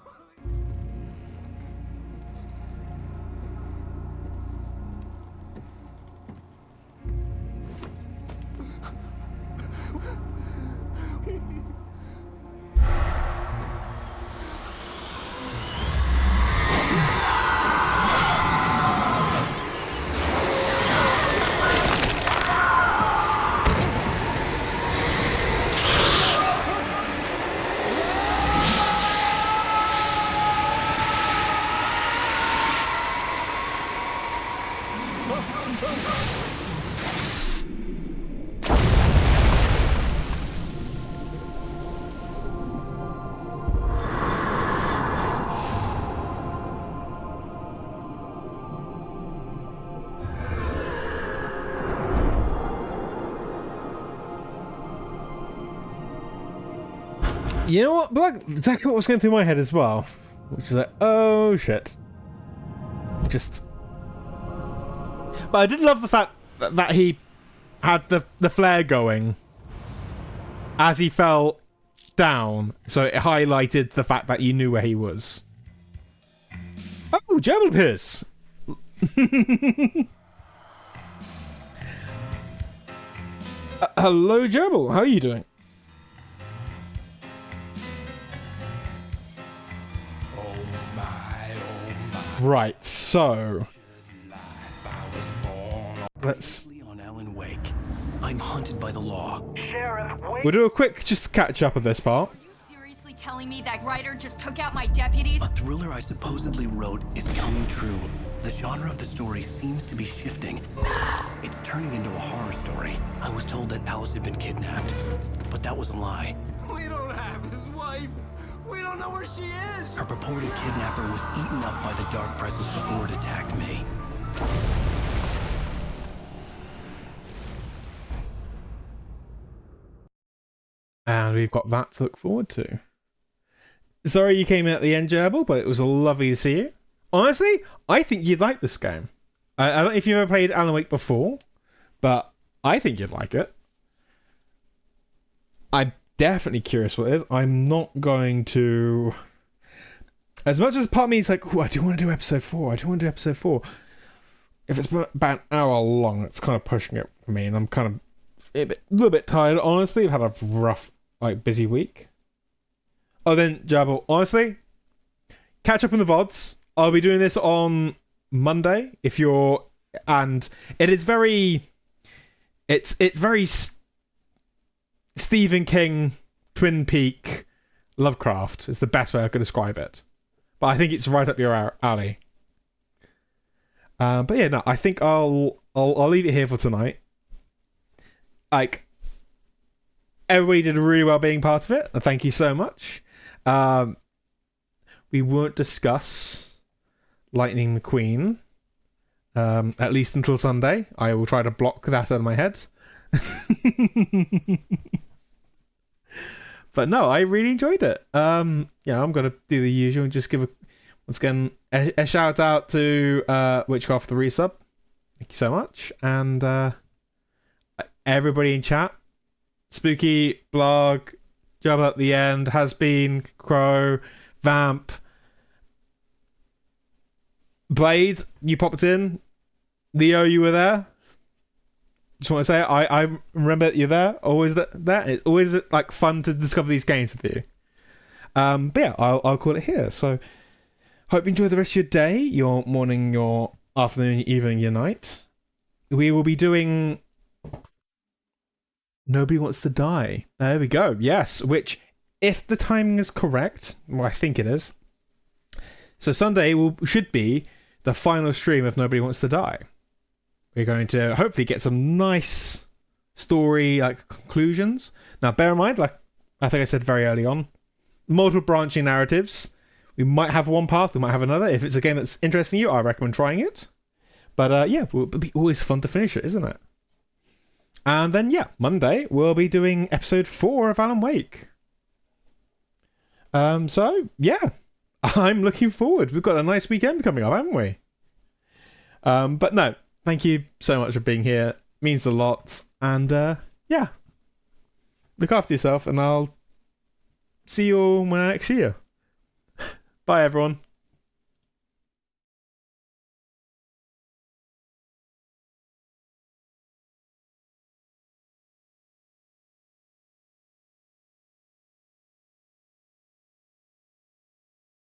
You know what? Black, exactly what was going through my head as well. Which is like, oh shit. Just. But I did love the fact that he had the flare going as he fell down. So it highlighted the fact that you knew where he was. Oh, Gerbil appears. Hello, Gerbil. How are you doing? Right, so let's. On Alan Wake. I'm hunted by the law. We'll do a quick just catch up of this part. Seriously telling me that writer just took out my deputies? A thriller I supposedly wrote is coming true. The genre of the story seems to be shifting. It's turning into a horror story. I was told that Alice had been kidnapped, but that was a lie. We don't have his wife! We don't know where she is! Her purported kidnapper was eaten up by the dark presence before it attacked me. And we've got that to look forward to. Sorry you came in at the end, Gerbil, but it was lovely to see you. Honestly, I think you'd like this game. I don't know if you've ever played Alan Wake before, but I think you'd like it. I'm definitely curious what it is. I'm not going to... As much as part of me is like, oh, I do want to do episode 4. I do want to do episode 4. If it's about an hour long, it's kind of pushing it for me, and I'm kind of a little bit tired, honestly. I've had a rough, busy week. Oh, then, Jabba, honestly, catch up on the VODs. I'll be doing this on Monday, if you're... And it is very... It's very Stephen King, Twin Peak, Lovecraft. Is the best way I could describe it. But I think it's right up your alley. But yeah, no, I think I'll leave it here for tonight. Everybody did really well being part of it. Thank you so much. We won't discuss Lightning McQueen, at least until Sunday. I will try to block that out of my head. But no, I really enjoyed it. Yeah, I'm going to do the usual and just give once again a shout out to Witchcraft the Resub. Thank you so much. And everybody in chat. Spooky, Blog, Job at the End, Has Been, Crow, Vamp, Blade, you popped in. Leo, you were there. Just want to say, I remember that you're there. Always there. It's always fun to discover these games with you. But yeah, I'll call it here. So, hope you enjoy the rest of your day, your morning, your afternoon, your evening, your night. we will be doing Nobody Wants to Die. There we go. Yes, which, if the timing is correct, well, I think it is. So Sunday should be the final stream of Nobody Wants to Die. We're going to hopefully get some nice story conclusions. Now, bear in mind, like I think I said very early on, multiple branching narratives. We might have one path, we might have another. If it's a game that's interesting you, I recommend trying it. But yeah, it'll be always fun to finish it, isn't it? And then, yeah, Monday, we'll be doing episode 4 of Alan Wake. So, yeah, I'm looking forward. We've got a nice weekend coming up, haven't we? But no, thank you so much for being here. It means a lot. And, yeah, look after yourself, and I'll see you all when I next see you. Bye, everyone.